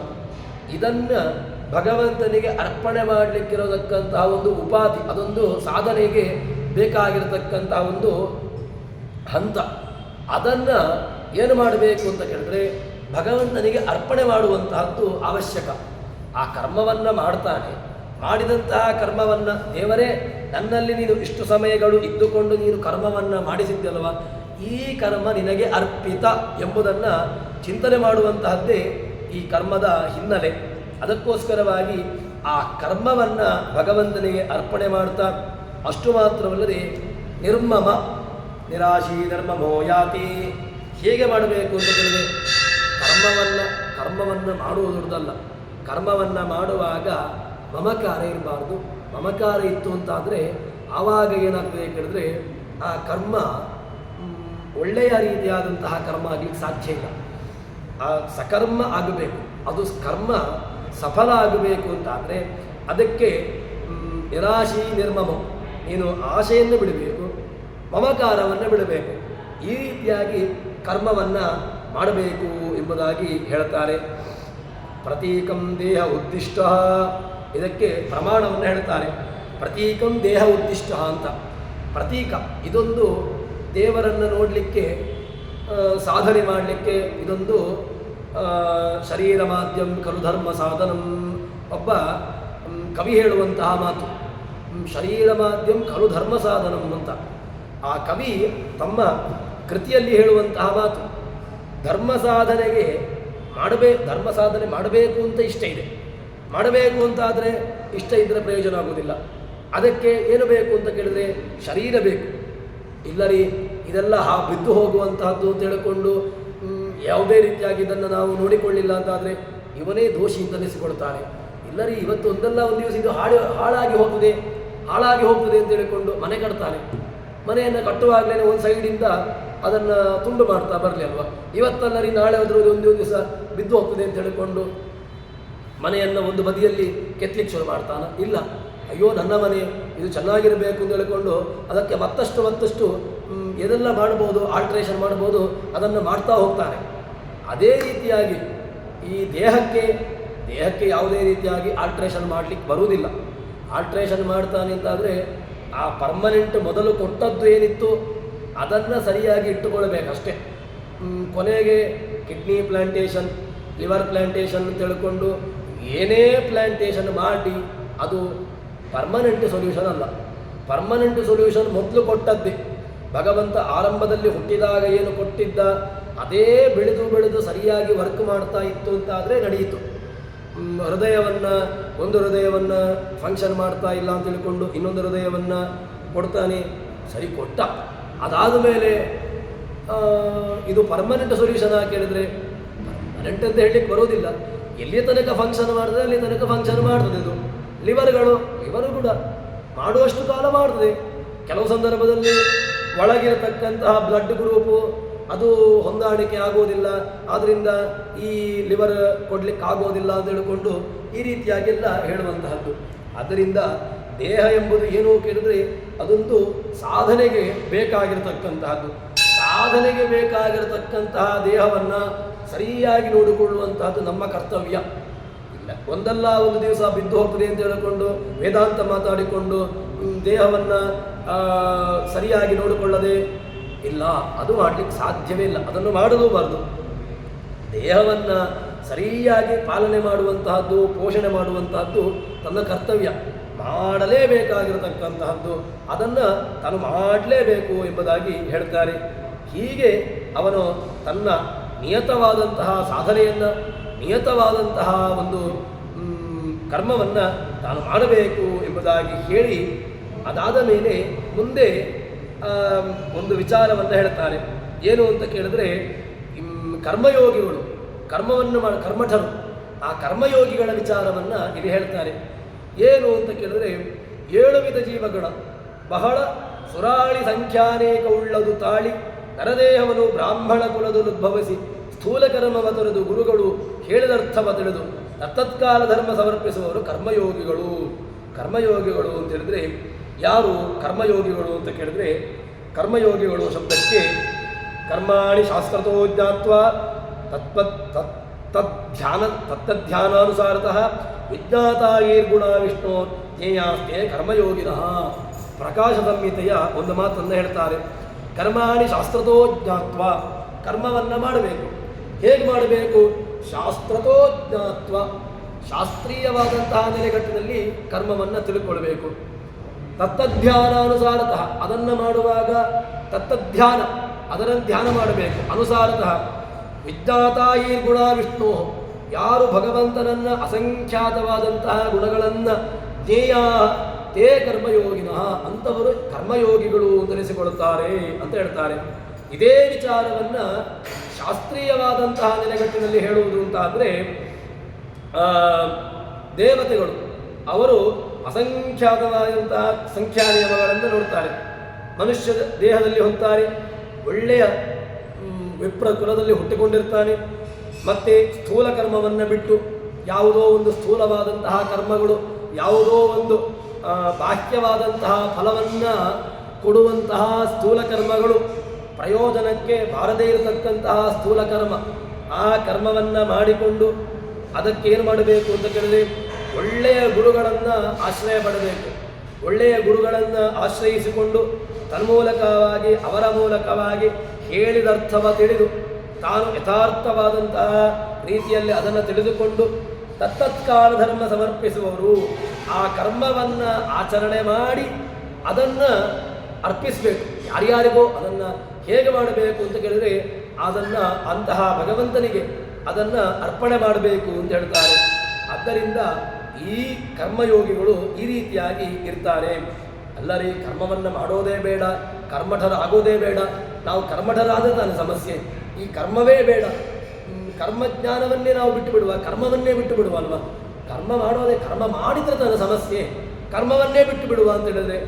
A: ಇದನ್ನು ಭಗವಂತನಿಗೆ ಅರ್ಪಣೆ ಮಾಡಲಿಕ್ಕಿರೋದಕ್ಕಂತಹ ಒಂದು ಉಪಾಧಿ, ಅದೊಂದು ಸಾಧನೆಗೆ ಬೇಕಾಗಿರತಕ್ಕಂತಹ ಒಂದು ಹಂತ. ಅದನ್ನು ಏನು ಮಾಡಬೇಕು ಅಂತ ಕೇಳಿದ್ರೆ ಭಗವಂತನಿಗೆ ಅರ್ಪಣೆ ಮಾಡುವಂತಹದ್ದು ಅವಶ್ಯಕ. ಆ ಕರ್ಮವನ್ನು ಮಾಡ್ತಾನೆ. ಮಾಡಿದಂತಹ ಕರ್ಮವನ್ನು ದೇವರೇ ನನ್ನಲ್ಲಿ ನೀನು ಇಷ್ಟು ಸಮಯಗಳು ಇದ್ದುಕೊಂಡು ನೀನು ಕರ್ಮವನ್ನು ಮಾಡಿಸಿದ್ದಲ್ವ, ಈ ಕರ್ಮ ನಿನಗೆ ಅರ್ಪಿತ ಎಂಬುದನ್ನು ಚಿಂತನೆ ಮಾಡುವಂತಹದ್ದೇ ಈ ಕರ್ಮದ ಹಿನ್ನೆಲೆ. ಅದಕ್ಕೋಸ್ಕರವಾಗಿ ಆ ಕರ್ಮವನ್ನು ಭಗವಂತನಿಗೆ ಅರ್ಪಣೆ ಮಾಡ್ತಾ, ಅಷ್ಟು ಮಾತ್ರವಲ್ಲದೆ ನಿರ್ಮಮ ನಿರಾಶಿ ಧರ್ಮಮೋ ಯಾತಿ. ಹೇಗೆ ಮಾಡಬೇಕು ಅಂತ ಹೇಳಿದ್ರೆ ಕರ್ಮವನ್ನು ಮಾಡುವುದು ದೊಡ್ಡದಲ್ಲ. ಕರ್ಮವನ್ನು ಮಾಡುವಾಗ ಮಮಕಾರ ಇರಬಾರ್ದು. ಮಮಕಾರ ಇತ್ತು ಅಂತಾದರೆ ಆವಾಗ ಏನಾಗ್ತದೆ ಕೇಳಿದ್ರೆ ಆ ಕರ್ಮ ಒಳ್ಳೆಯ ರೀತಿಯಾದಂತಹ ಕರ್ಮ ಆಗಲಿಕ್ಕೆ ಸಾಧ್ಯ ಇಲ್ಲ. ಆ ಸಕರ್ಮ ಆಗಬೇಕು. ಅದು ಕರ್ಮ ಸಫಲ ಆಗಬೇಕು ಅಂತಾದರೆ ಅದಕ್ಕೆ ನಿರಾಶಿ ನಿರ್ಮಮ, ನೀನು ಆಶೆಯನ್ನು ಬಿಡಬೇಕು, ಮಮಕಾರವನ್ನು ಬಿಡಬೇಕು. ಈ ರೀತಿಯಾಗಿ ಕರ್ಮವನ್ನು ಮಾಡಬೇಕು ಎಂಬುದಾಗಿ ಹೇಳ್ತಾರೆ. ಪ್ರತೀಕಂ ದೇಹ ಉದ್ದಿಷ್ಟ, ಇದಕ್ಕೆ ಪ್ರಮಾಣವನ್ನು ಹೇಳ್ತಾರೆ. ಪ್ರತೀಕಂ ದೇಹ ಉದ್ದಿಷ್ಟ ಅಂತ. ಪ್ರತೀಕ ಇದೊಂದು ದೇವರನ್ನು ನೋಡಲಿಕ್ಕೆ, ಸಾಧನೆ ಮಾಡಲಿಕ್ಕೆ ಇದೊಂದು ಶರೀರ ಮಾಧ್ಯಮ ಖಲು ಧರ್ಮ ಸಾಧನಂ. ಒಬ್ಬ ಕವಿ ಹೇಳುವಂತಹ ಮಾತು, ಶರೀರ ಮಾಧ್ಯಮ ಖಲು ಧರ್ಮ ಸಾಧನಂ ಅಂತ. ಆ ಕವಿ ತಮ್ಮ ಕೃತಿಯಲ್ಲಿ ಹೇಳುವಂತಹ ಮಾತು, ಧರ್ಮ ಸಾಧನೆ ಮಾಡಬೇಕು ಅಂತ ಇಷ್ಟ ಇದೆ. ಮಾಡಬೇಕು ಅಂತಾದರೆ ಇಷ್ಟ ಇದ್ದರೆ ಪ್ರಯೋಜನ ಆಗೋದಿಲ್ಲ. ಅದಕ್ಕೆ ಏನು ಬೇಕು ಅಂತ ಕೇಳಿದ್ರೆ ಶರೀರ ಬೇಕು. ಇಲ್ಲರಿ ಇದೆಲ್ಲ ಬಿದ್ದು ಹೋಗುವಂತಹದ್ದು ಅಂತ ಹೇಳಿಕೊಂಡು ಯಾವುದೇ ರೀತಿಯಾಗಿ ಇದನ್ನು ನಾವು ನೋಡಿಕೊಳ್ಳಿಲ್ಲ ಅಂತಾದರೆ ಇವನೇ ದೋಷಿ ಅಂತ ಅನಿಸಿಕೊಳ್ತಾನೆ. ಇಲ್ಲರಿ ಇವತ್ತು ಒಂದಲ್ಲ ಒಂದು ದಿವಸ ಇದು ಹಾಳಾಗಿ ಹೋಗ್ತದೆ ಅಂತ ಹೇಳಿಕೊಂಡು ಮನೆ ಕಟ್ತಾನೆ. ಮನೆಯನ್ನು ಕಟ್ಟುವಾಗಲೇ ಒಂದು ಸೈಡಿಂದ ಅದನ್ನು ತುಂಡು ಮಾಡ್ತಾ ಬರಲಿ ಅಲ್ವಾ. ಇವತ್ತಲ್ಲರಿ ನಾಳೆ ಅದರಲ್ಲಿ ಒಂದು ದಿವಸ ಬಿದ್ದು ಹೋಗ್ತದೆ ಅಂತ ಹೇಳಿಕೊಂಡು ಮನೆಯನ್ನು ಒಂದು ಬದಿಯಲ್ಲಿ ಕೆತ್ತಲಿಕ್ಕೆ ಶುರು ಮಾಡ್ತಾನೆ. ಇಲ್ಲ, ಅಯ್ಯೋ ನನ್ನ ಮನೆ ಇದು ಚೆನ್ನಾಗಿರಬೇಕು ಅಂತ ಹೇಳಿಕೊಂಡು ಅದಕ್ಕೆ ಮತ್ತಷ್ಟು ಏನೆಲ್ಲ ಮಾಡ್ಬೋದು, ಆಲ್ಟ್ರೇಷನ್ ಮಾಡ್ಬೋದು, ಅದನ್ನು ಮಾಡ್ತಾ ಹೋಗ್ತಾನೆ. ಅದೇ ರೀತಿಯಾಗಿ ಈ ದೇಹಕ್ಕೆ ಯಾವುದೇ ರೀತಿಯಾಗಿ ಆಲ್ಟ್ರೇಷನ್ ಮಾಡಲಿಕ್ಕೆ ಬರುವುದಿಲ್ಲ. ಆಲ್ಟ್ರೇಷನ್ ಮಾಡ್ತಾನೆ ಅಂತಾದರೆ ಆ ಪರ್ಮನೆಂಟ್ ಮೊದಲು ಕೊಟ್ಟದ್ದು ಏನಿತ್ತು ಅದನ್ನು ಸರಿಯಾಗಿ ಇಟ್ಟುಕೊಳ್ಬೇಕಷ್ಟೇ. ಕೊನೆಗೆ ಕಿಡ್ನಿ ಪ್ಲಾಂಟೇಷನ್, ಲಿವರ್ ಪ್ಲಾಂಟೇಷನ್ ಅಂತ ಹೇಳಿಕೊಂಡು ಏನೇ ಪ್ಲಾಂಟೇಷನ್ ಮಾಡಿ ಅದು ಪರ್ಮನೆಂಟ್ ಸೊಲ್ಯೂಷನ್ ಅಲ್ಲ. ಪರ್ಮನೆಂಟ್ ಸೊಲ್ಯೂಷನ್ ಮೊದಲು ಕೊಟ್ಟದ್ದೇ. ಭಗವಂತ ಆರಂಭದಲ್ಲಿ ಹುಟ್ಟಿದಾಗ ಏನು ಕೊಟ್ಟಿದ್ದ ಅದೇ ಬೆಳೆದು ಸರಿಯಾಗಿ ವರ್ಕ್ ಮಾಡ್ತಾ ಇತ್ತು ಅಂತಾದರೆ ನಡೆಯಿತು. ಒಂದು ಹೃದಯವನ್ನು ಫಂಕ್ಷನ್ ಮಾಡ್ತಾ ಇಲ್ಲ ಅಂತ ತಿಳ್ಕೊಂಡು ಇನ್ನೊಂದು ಹೃದಯವನ್ನು ಕೊಡ್ತಾನೆ, ಸರಿ ಕೊಟ್ಟ. ಅದಾದ ಮೇಲೆ ಇದು ಪರ್ಮನೆಂಟ್ ಸೊಲ್ಯೂಷನ್ ಆಗಿ ಕೇಳಿದ್ರೆ ಪರ್ಮನೆಂಟ್ ಅಂತ ಹೇಳಲಿಕ್ಕೆ ಬರೋದಿಲ್ಲ. ಎಲ್ಲಿಯ ತನಕ ಫಂಕ್ಷನ್ ಮಾಡಿದ್ರೆ ಅಲ್ಲಿ ತನಕ ಫಂಕ್ಷನ್ ಮಾಡ್ತದೆ. ಇದು ಲಿವರು ಕೂಡ ಮಾಡುವಷ್ಟು ಕಾಲ ಮಾಡ್ತದೆ. ಕೆಲವು ಸಂದರ್ಭದಲ್ಲಿ ಒಳಗಿರತಕ್ಕಂತಹ ಬ್ಲಡ್ ಗ್ರೂಪು ಅದು ಹೊಂದಾಣಿಕೆ ಆಗೋದಿಲ್ಲ, ಆದ್ದರಿಂದ ಈ ಲಿವರ್ ಕೊಡಲಿಕ್ಕೆ ಆಗೋದಿಲ್ಲ ಅಂತ ಹೇಳಿಕೊಂಡು ಈ ರೀತಿಯಾಗೆಲ್ಲ ಹೇಳುವಂತಹದ್ದು. ಆದ್ದರಿಂದ ದೇಹ ಎಂಬುದು ಏನು ಕೇಳಿದ್ರೆ ಅದೊಂದು ಸಾಧನೆಗೆ ಬೇಕಾಗಿರತಕ್ಕಂತಹದ್ದು. ಸಾಧನೆಗೆ ಬೇಕಾಗಿರತಕ್ಕಂತಹ ದೇಹವನ್ನು ಸರಿಯಾಗಿ ನೋಡಿಕೊಳ್ಳುವಂತಹದ್ದು ನಮ್ಮ ಕರ್ತವ್ಯ. ಇಲ್ಲ ಒಂದಲ್ಲ ಒಂದು ದಿವಸ ಬಿದ್ದು ಹೋಗ್ತದೆ ಅಂತ ಹೇಳಿಕೊಂಡು ವೇದಾಂತ ಮಾತಾಡಿಕೊಂಡು ದೇಹವನ್ನು ಸರಿಯಾಗಿ ನೋಡಿಕೊಳ್ಳದೆ ಇಲ್ಲ, ಅದು ಮಾಡಲಿಕ್ಕೆ ಸಾಧ್ಯವೇ ಇಲ್ಲ. ಅದನ್ನು ಮಾಡಲೂಬಾರದು. ದೇಹವನ್ನು ಸರಿಯಾಗಿ ಪಾಲನೆ ಮಾಡುವಂತಹದ್ದು, ಪೋಷಣೆ ಮಾಡುವಂತಹದ್ದು ತನ್ನ ಕರ್ತವ್ಯ. ಮಾಡಲೇಬೇಕಾಗಿರತಕ್ಕಂತಹದ್ದು, ಅದನ್ನು ತಾನು ಮಾಡಲೇಬೇಕು ಎಂಬುದಾಗಿ ಹೇಳ್ತಾರೆ. ಹೀಗೆ ಅವನು ತನ್ನ ನಿಯತವಾದಂತಹ ಸಾಧನೆಯನ್ನು, ನಿಯತವಾದಂತಹ ಒಂದು ಕರ್ಮವನ್ನು ತಾನು ಮಾಡಬೇಕು ಎಂಬುದಾಗಿ ಹೇಳಿ ಅದಾದ ಮೇಲೆ ಮುಂದೆ ಒಂದು ವಿಚಾರವನ್ನು ಹೇಳ್ತಾರೆ. ಏನು ಅಂತ ಕೇಳಿದ್ರೆ ಕರ್ಮಯೋಗಿಗಳು, ಕರ್ಮಠರು, ಆ ಕರ್ಮಯೋಗಿಗಳ ವಿಚಾರವನ್ನು ಇಲ್ಲಿ ಹೇಳ್ತಾರೆ. ಏನು ಅಂತ ಕೇಳಿದ್ರೆ 7 ವಿಧ ಜೀವಗಳ ಬಹಳ ಸುರಾಳಿ ಸಂಖ್ಯಾನೇಕ ಉಳ್ಳದು ತಾಳಿ ನರದೇಹವನ್ನು ಬ್ರಾಹ್ಮಣ ಕುಲದಲ್ಲಿ ಉದ್ಭವಿಸಿ ಸ್ಥೂಲ ಕರ್ಮವ ತೊರೆದು ಗುರುಗಳು ಹೇಳಿದರ್ಥವ ತಿಳಿದು ತತ್ತತ್ಕಾಲ ಧರ್ಮ ಸಮರ್ಪಿಸುವವರು ಕರ್ಮಯೋಗಿಗಳು. ಕರ್ಮಯೋಗಿಗಳು ಅಂತ ಹೇಳಿದ್ರೆ ಯಾರು ಕರ್ಮಯೋಗಿಗಳು ಅಂತ ಕೇಳಿದ್ರೆ, ಕರ್ಮಯೋಗಿಗಳು ಶಬ್ದಕ್ಕೆ ಕರ್ಮಾಣಿ ಶಾಸ್ತ್ರತೋ ಜ್ಞಾತ್ವ ತತ್ತಧ್ಯಾನಾನುಸಾರತಃ ವಿಜ್ಞಾತಾಯೇರ್ಗುಣ ವಿಷ್ಣು ಜ್ಞೇಯಾಸ್ತೆ ಕರ್ಮಯೋಗಿನಃ. ಪ್ರಕಾಶ ಸಂಹಿತೆಯ ಒಂದು ಮಾತನ್ನು ಹೇಳ್ತಾರೆ. ಕರ್ಮಾಣಿ ಶಾಸ್ತ್ರತೋ ಜ್ಞಾತ್ವ, ಕರ್ಮವನ್ನು ಮಾಡಬೇಕು. ಹೇಗೆ ಮಾಡಬೇಕು? ಶಾಸ್ತ್ರತೋ ಜ್ಞಾತ್ವ, ಶಾಸ್ತ್ರೀಯವಾದಂತಹ ನೆಲೆಗಟ್ಟಿನಲ್ಲಿ ಕರ್ಮವನ್ನು ತಿಳ್ಕೊಳ್ಬೇಕು. ತತ್ತಧ್ಯಾನಾನುಸಾರತಃ, ಅದನ್ನು ಮಾಡುವಾಗ ತತ್ತಧ್ಯಾನ, ಅದನ್ನು ಧ್ಯಾನ ಮಾಡಬೇಕು. ಅನುಸಾರತಃ ವಿಜ್ಞಾತಾಯಿ ಗುಣ ವಿಷ್ಣು, ಯಾರು ಭಗವಂತನನ್ನು ಅಸಂಖ್ಯಾತವಾದಂತಹ ಗುಣಗಳನ್ನು ಜ್ಞೇಯ ತೇ ಕರ್ಮಯೋಗಿನಃ, ಅಂಥವರು ಕರ್ಮಯೋಗಿಗಳು ಅಂತನಿಸಿಕೊಳ್ಳುತ್ತಾರೆ ಅಂತ ಹೇಳ್ತಾರೆ. ಇದೇ ವಿಚಾರವನ್ನು ಶಾಸ್ತ್ರೀಯವಾದಂತಹ ನೆಲೆಗಟ್ಟಿನಲ್ಲಿ ಹೇಳುವುದು ಅಂತ ಅಂದರೆ ದೇವತೆಗಳು ಅವರು ಅಸಂಖ್ಯಾತವಾದಂತಹ ಸಂಖ್ಯಾ ನಿಯಮಗಳನ್ನು ನೋಡ್ತಾರೆ. ಮನುಷ್ಯ ದೇಹದಲ್ಲಿ ಹೊಂತಾರೆ, ಒಳ್ಳೆಯ ವಿಪ್ರ ಕುಲದಲ್ಲಿ ಹುಟ್ಟಿಕೊಂಡಿರ್ತಾನೆ. ಮತ್ತು ಸ್ಥೂಲ ಕರ್ಮವನ್ನು ಬಿಟ್ಟು ಯಾವುದೋ ಒಂದು ಸ್ಥೂಲವಾದಂತಹ ಕರ್ಮಗಳು, ಯಾವುದೋ ಒಂದು ಬಾಹ್ಯವಾದಂತಹ ಫಲವನ್ನು ಕೊಡುವಂತಹ ಸ್ಥೂಲ ಕರ್ಮಗಳು, ಪ್ರಯೋಜನಕ್ಕೆ ಬಾರದೇ ಇರತಕ್ಕಂತಹ ಸ್ಥೂಲ ಕರ್ಮ, ಆ ಕರ್ಮವನ್ನು ಮಾಡಿಕೊಂಡು ಅದಕ್ಕೇನು ಮಾಡಬೇಕು ಅಂತ ಕೇಳಿದ್ರೆ ಒಳ್ಳೆಯ ಗುರುಗಳನ್ನು ಆಶ್ರಯ ಪಡಬೇಕು. ಒಳ್ಳೆಯ ಗುರುಗಳನ್ನು ಆಶ್ರಯಿಸಿಕೊಂಡು ತನ್ಮೂಲಕವಾಗಿ ಅವರ ಮೂಲಕವಾಗಿ ಹೇಳಿದರ್ಥವ ತಿಳಿದು ತಾನು ಯಥಾರ್ಥವಾದಂತಹ ರೀತಿಯಲ್ಲಿ ಅದನ್ನು ತಿಳಿದುಕೊಂಡು ತತ್ತತ್ಕಾಲ ಧರ್ಮ ಸಮರ್ಪಿಸುವವರು ಆ ಕರ್ಮವನ್ನು ಆಚರಣೆ ಮಾಡಿ ಅದನ್ನು ಅರ್ಪಿಸಬೇಕು. ಯಾರ್ಯಾರಿಗೋ ಅದನ್ನು ಹೇಗೆ ಮಾಡಬೇಕು ಅಂತ ಕೇಳಿದರೆ ಅದನ್ನು ಅಂತಹ ಭಗವಂತನಿಗೆ ಅದನ್ನು ಅರ್ಪಣೆ ಮಾಡಬೇಕು ಅಂತ ಹೇಳ್ತಾರೆ. ಆದ್ದರಿಂದ ಈ ಕರ್ಮಯೋಗಿಗಳು ಈ ರೀತಿಯಾಗಿ ಇರ್ತಾರೆ. ಅಲ್ಲರಿ ಕರ್ಮವನ್ನು ಮಾಡೋದೇ ಬೇಡ, ಕರ್ಮಠರ ಆಗೋದೇ ಬೇಡ, ನಾವು ಕರ್ಮಠರಾದ ತಾನು ಸಮಸ್ಯೆ, ಈ ಕರ್ಮವೇ ಬೇಡ, ಕರ್ಮಜ್ಞಾನವನ್ನೇ ನಾವು ಬಿಟ್ಟು ಬಿಡುವ, ಕರ್ಮವನ್ನೇ ಬಿಟ್ಟು ಬಿಡುವ ಅಲ್ವಾ, ಕರ್ಮ ಮಾಡೋದೇ, ಕರ್ಮ ಮಾಡಿದರೆ ತಾನು ಸಮಸ್ಯೆ, ಕರ್ಮವನ್ನೇ ಬಿಟ್ಟು ಬಿಡುವ ಅಂತ ಹೇಳಿದ್ರೆ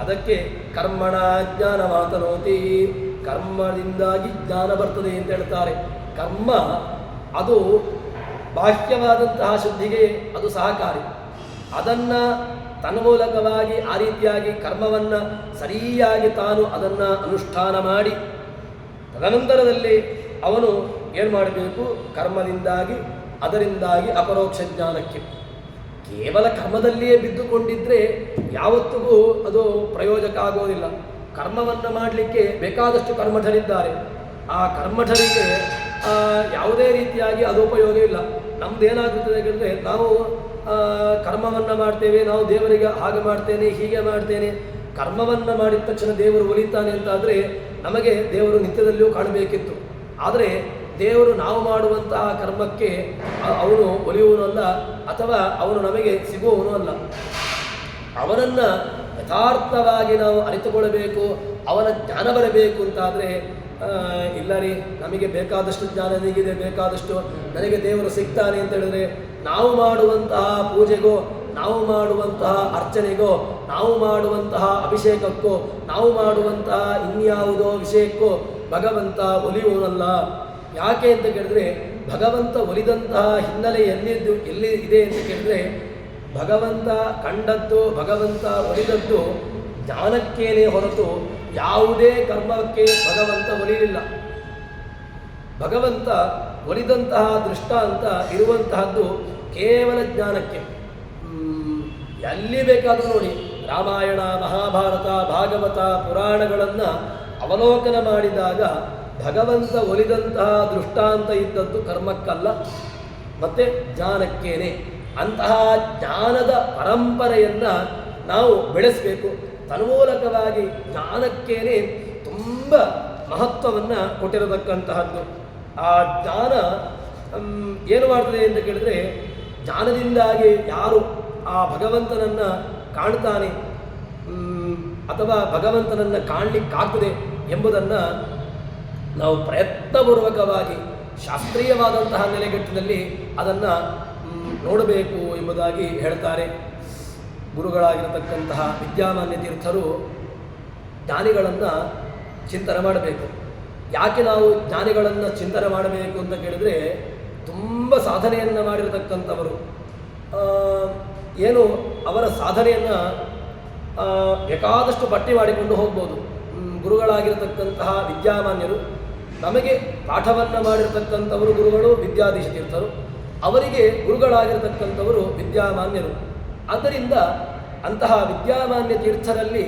A: ಅದಕ್ಕೆ ಕರ್ಮಣ ಜ್ಞಾನ ಮಾತನೋತಿ, ಕರ್ಮದಿಂದಾಗಿ ಜ್ಞಾನ ಬರ್ತದೆ ಅಂತ ಹೇಳ್ತಾರೆ. ಕರ್ಮ ಅದು ಬಾಹ್ಯವಾದಂತಹ ಶುದ್ಧಿಗೆ ಅದು ಸಹಕಾರಿ. ಅದನ್ನು ತನ್ಮೂಲಕವಾಗಿ ಆ ರೀತಿಯಾಗಿ ಕರ್ಮವನ್ನು ಸರಿಯಾಗಿ ತಾನು ಅದನ್ನು ಅನುಷ್ಠಾನ ಮಾಡಿ ತದನಂತರದಲ್ಲಿ ಅವನು ಏನು ಮಾಡಬೇಕು, ಕರ್ಮದಿಂದಾಗಿ ಅದರಿಂದಾಗಿ ಅಪರೋಕ್ಷ ಜ್ಞಾನಕ್ಕೆ. ಕೇವಲ ಕರ್ಮದಲ್ಲಿಯೇ ಬಿದ್ದುಕೊಂಡಿದ್ದರೆ ಯಾವತ್ತಿಗೂ ಅದು ಪ್ರಯೋಜಕ ಆಗೋದಿಲ್ಲ. ಕರ್ಮವನ್ನು ಮಾಡಲಿಕ್ಕೆ ಬೇಕಾದಷ್ಟು ಕರ್ಮಠರಿದ್ದಾರೆ. ಆ ಕರ್ಮಠರಿಗೆ ಯಾವುದೇ ರೀತಿಯಾಗಿ ಅದು ಉಪಯೋಗ ಇಲ್ಲ. ನಮ್ಮದೇನಾಗುತ್ತದೆ ಅಂದರೆ ನಾವು ಕರ್ಮವನ್ನು ಮಾಡ್ತೇವೆ, ನಾವು ದೇವರಿಗೆ ಹಾಗೆ ಮಾಡ್ತೇನೆ ಹೀಗೆ ಮಾಡ್ತೇನೆ, ಕರ್ಮವನ್ನು ಮಾಡಿದ ತಕ್ಷಣ ದೇವರು ಒಲಿತಾನೆ ಅಂತಾದರೆ ನಮಗೆ ದೇವರು ನಿತ್ಯದಲ್ಲಿಯೂ ಕಾಣಬೇಕಿತ್ತು. ಆದರೆ ದೇವರು ನಾವು ಮಾಡುವಂತಹ ಕರ್ಮಕ್ಕೆ ಅವನು ಒಲಿಯುವನು ಅಲ್ಲ, ಅಥವಾ ಅವನು ನಮಗೆ ಸಿಗುವವನು ಅಲ್ಲ. ಅವನನ್ನು ಯಥಾರ್ಥವಾಗಿ ನಾವು ಅರಿತುಕೊಳ್ಳಬೇಕು, ಅವನ ಜ್ಞಾನ ಬರಬೇಕು ಅಂತಾದರೆ ಇಲ್ಲ ರೀ, ನಮಗೆ ಬೇಕಾದಷ್ಟು ಜ್ಞಾನ ನನಗಿದೆ, ಬೇಕಾದಷ್ಟು ನನಗೆ ದೇವರು ಸಿಗ್ತಾನೆ ಅಂತ ಹೇಳಿದ್ರೆ ನಾವು ಮಾಡುವಂತಹ ಪೂಜೆಗೋ, ನಾವು ಮಾಡುವಂತಹ ಅರ್ಚನೆಗೋ, ನಾವು ಮಾಡುವಂತಹ ಅಭಿಷೇಕಕ್ಕೋ, ನಾವು ಮಾಡುವಂತಹ ಇನ್ಯಾವುದೋ ವಿಷಯಕ್ಕೋ ಭಗವಂತ ಒಲಿಯುವನಲ್ಲ. ಯಾಕೆ ಅಂತ ಕೇಳಿದ್ರೆ ಭಗವಂತ ಒಲಿದಂತಹ ಹಿನ್ನೆಲೆ ಎಲ್ಲಿ ಇದೆ ಅಂತ ಕೇಳಿದ್ರೆ ಭಗವಂತ ಕಂಡದ್ದು, ಭಗವಂತ ಒಲಿದದ್ದು ಜ್ಞಾನಕ್ಕೇನೆ ಹೊರತು ಯಾವುದೇ ಕರ್ಮಕ್ಕೆ ಭಗವಂತ ಒಲಿಯಲಿಲ್ಲ. ಭಗವಂತ ಒಲಿದಂತಹ ದೃಷ್ಟಾಂತ ಇರುವಂತಹದ್ದು ಕೇವಲ ಜ್ಞಾನಕ್ಕೆ. ಎಲ್ಲಿ ಬೇಕಾದರೂ ನೋಡಿ, ರಾಮಾಯಣ, ಮಹಾಭಾರತ, ಭಾಗವತ, ಪುರಾಣಗಳನ್ನು ಅವಲೋಕನ ಮಾಡಿದಾಗ ಭಗವಂತ ಒಲಿದಂತಹ ದೃಷ್ಟಾಂತ ಇದ್ದದ್ದು ಕರ್ಮಕ್ಕಲ್ಲ, ಮತ್ತು ಜ್ಞಾನಕ್ಕೇನೆ. ಅಂತಹ ಜ್ಞಾನದ ಪರಂಪರೆಯನ್ನು ನಾವು ಬೆಳೆಸಬೇಕು. ತನ್ಮೂಲಕವಾಗಿ ಜ್ಞಾನಕ್ಕೇನೆ ತುಂಬ ಮಹತ್ವವನ್ನು ಕೊಟ್ಟಿರತಕ್ಕಂತಹದ್ದು. ಆ ಜ್ಞಾನ ಏನು ಮಾಡ್ತದೆ ಅಂತ ಕೇಳಿದ್ರೆ, ಜ್ಞಾನದಿಂದಾಗಿ ಯಾರು ಆ ಭಗವಂತನನ್ನು ಕಾಣ್ತಾನೆ ಅಥವಾ ಭಗವಂತನನ್ನು ಕಾಣಲಿಕ್ಕಾಗ್ತದೆ ಎಂಬುದನ್ನು ನಾವು ಪ್ರಯತ್ನಪೂರ್ವಕವಾಗಿ ಶಾಸ್ತ್ರೀಯವಾದಂತಹ ನೆಲೆಗಟ್ಟಿನಲ್ಲಿ ಅದನ್ನು ನೋಡಬೇಕು ಎಂಬುದಾಗಿ ಹೇಳ್ತಾರೆ. ಗುರುಗಳಾಗಿರತಕ್ಕಂತಹ ವಿದ್ಯಾಮಾನ್ಯ ತೀರ್ಥರು ಜ್ಞಾನಿಗಳನ್ನು ಚಿಂತನೆ ಮಾಡಬೇಕು. ಯಾಕೆ ನಾವು ಜ್ಞಾನಿಗಳನ್ನು ಚಿಂತನೆ ಮಾಡಬೇಕು ಅಂತ ಕೇಳಿದರೆ, ತುಂಬ ಸಾಧನೆಯನ್ನು ಮಾಡಿರತಕ್ಕಂಥವರು, ಏನು ಅವರ ಸಾಧನೆಯನ್ನು ಬೇಕಾದಷ್ಟು ಪಟ್ಟಿ ಮಾಡಿಕೊಂಡು ಹೋಗ್ಬೋದು. ಗುರುಗಳಾಗಿರತಕ್ಕಂತಹ ವಿದ್ಯಾಮಾನ್ಯರು, ನಮಗೆ ಪಾಠವನ್ನು ಮಾಡಿರತಕ್ಕಂಥವರು ಗುರುಗಳು ವಿದ್ಯಾಧೀಶ ತೀರ್ಥರು, ಅವರಿಗೆ ಗುರುಗಳಾಗಿರತಕ್ಕಂಥವರು ವಿದ್ಯಾಮಾನ್ಯರು. ಆದ್ದರಿಂದ ಅಂತಹ ವಿದ್ಯಾಮಾನ್ಯ ತೀರ್ಥರಲ್ಲಿ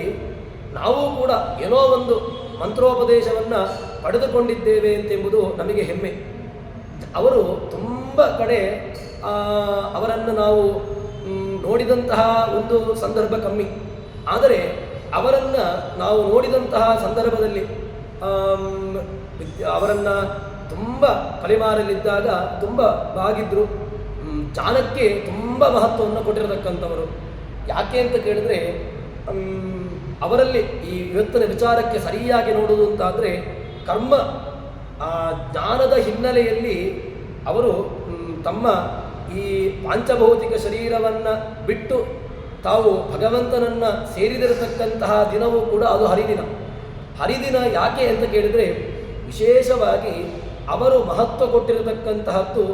A: ನಾವು ಕೂಡ ಏನೋ ಒಂದು ಮಂತ್ರೋಪದೇಶವನ್ನು ಪಡೆದುಕೊಂಡಿದ್ದೇವೆ ಎಂತೆಂಬುದು ನಮಗೆ ಹೆಮ್ಮೆ. ಅವರು ತುಂಬ ಕಡೆ ಅವರನ್ನು ನಾವು ನೋಡಿದಂತಹ ಒಂದು ಸಂದರ್ಭ ಕಮ್ಮಿ. ಆದರೆ ಅವರನ್ನು ನಾವು ನೋಡಿದಂತಹ ಸಂದರ್ಭದಲ್ಲಿ ಅವರನ್ನು ತುಂಬ ಕಲಿಮಾರಲ್ಲಿದ್ದಾಗ ತುಂಬ ಬಾಗಿದ್ರು. ಜ್ಞಾನಕ್ಕೆ ತುಂಬ ಮಹತ್ವವನ್ನು ಕೊಟ್ಟಿರತಕ್ಕಂಥವರು. ಯಾಕೆ ಅಂತ ಕೇಳಿದ್ರೆ, ಅವರಲ್ಲಿ ಈ ಇವತ್ತಿನ ವಿಚಾರಕ್ಕೆ ಸರಿಯಾಗಿ ನೋಡುವುದು ಅಂತಾದರೆ ಕರ್ಮ ಜ್ಞಾನದ ಹಿನ್ನೆಲೆಯಲ್ಲಿ ಅವರು ತಮ್ಮ ಈ ಪಾಂಚಭೌತಿಕ ಶರೀರವನ್ನು ಬಿಟ್ಟು ತಾವು ಭಗವಂತನನ್ನು ಸೇರಿದಿರತಕ್ಕಂತಹ ದಿನವೂ ಕೂಡ ಅದು ಹರಿದಿನ. ಹರಿದಿನ ಯಾಕೆ ಅಂತ ಕೇಳಿದರೆ, ವಿಶೇಷವಾಗಿ ಅವರು ಮಹತ್ವ ಕೊಟ್ಟಿರತಕ್ಕಂತಹದ್ದು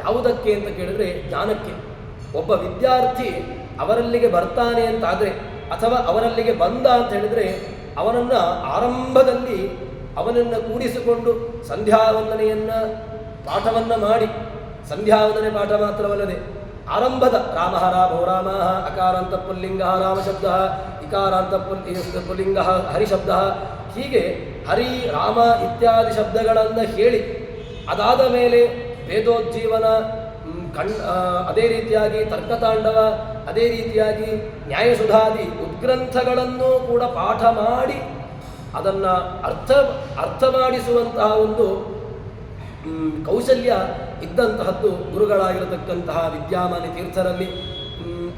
A: ಯಾವುದಕ್ಕೆ ಅಂತ ಕೇಳಿದರೆ ಜ್ಞಾನಕ್ಕೆ. ಒಬ್ಬ ವಿದ್ಯಾರ್ಥಿ ಅವರಲ್ಲಿಗೆ ಬರ್ತಾನೆ ಅಂತಾದರೆ, ಅಥವಾ ಅವರಲ್ಲಿಗೆ ಬಂದ ಅಂತ ಹೇಳಿದರೆ, ಅವನನ್ನು ಆರಂಭದಲ್ಲಿ ಅವನನ್ನು ಕೂಡಿಸಿಕೊಂಡು ಸಂಧ್ಯಾವಂದನೆಯನ್ನು ಪಾಠವನ್ನು ಮಾಡಿ, ಸಂಧ್ಯಾವಂದನೆ ಪಾಠ ಮಾತ್ರವಲ್ಲದೆ ಆರಂಭದ ರಾಮಃ ರಾಮೋ ರಾಮ, ಅಕಾರಾಂತ ಪುಲ್ಲಿಂಗ ರಾಮಶಬ್ದ, ಇಕಾರಾಂತ ಪುಲ್ಲಿಂಗ ಹರಿಶಬ್ದ, ಹೀಗೆ ಹರಿ ರಾಮ ಇತ್ಯಾದಿ ಶಬ್ದಗಳನ್ನು ಹೇಳಿ ಅದಾದ ಮೇಲೆ ವೇದೋಜ್ಜೀವನ ಅದೇ ರೀತಿಯಾಗಿ ತರ್ಕತಾಂಡವ, ಅದೇ ರೀತಿಯಾಗಿ ನ್ಯಾಯಸುಧಾದಿ ಉದ್ಗ್ರಂಥಗಳನ್ನು ಕೂಡ ಪಾಠ ಮಾಡಿ ಅದನ್ನು ಅರ್ಥ ಮಾಡಿಸುವಂತಹ ಒಂದು ಕೌಶಲ್ಯ ಇದ್ದಂತಹದ್ದು ಗುರುಗಳಾಗಿರತಕ್ಕಂತಹ ವಿದ್ಯಾಮಾನ್ಯ ತೀರ್ಥರಲ್ಲಿ.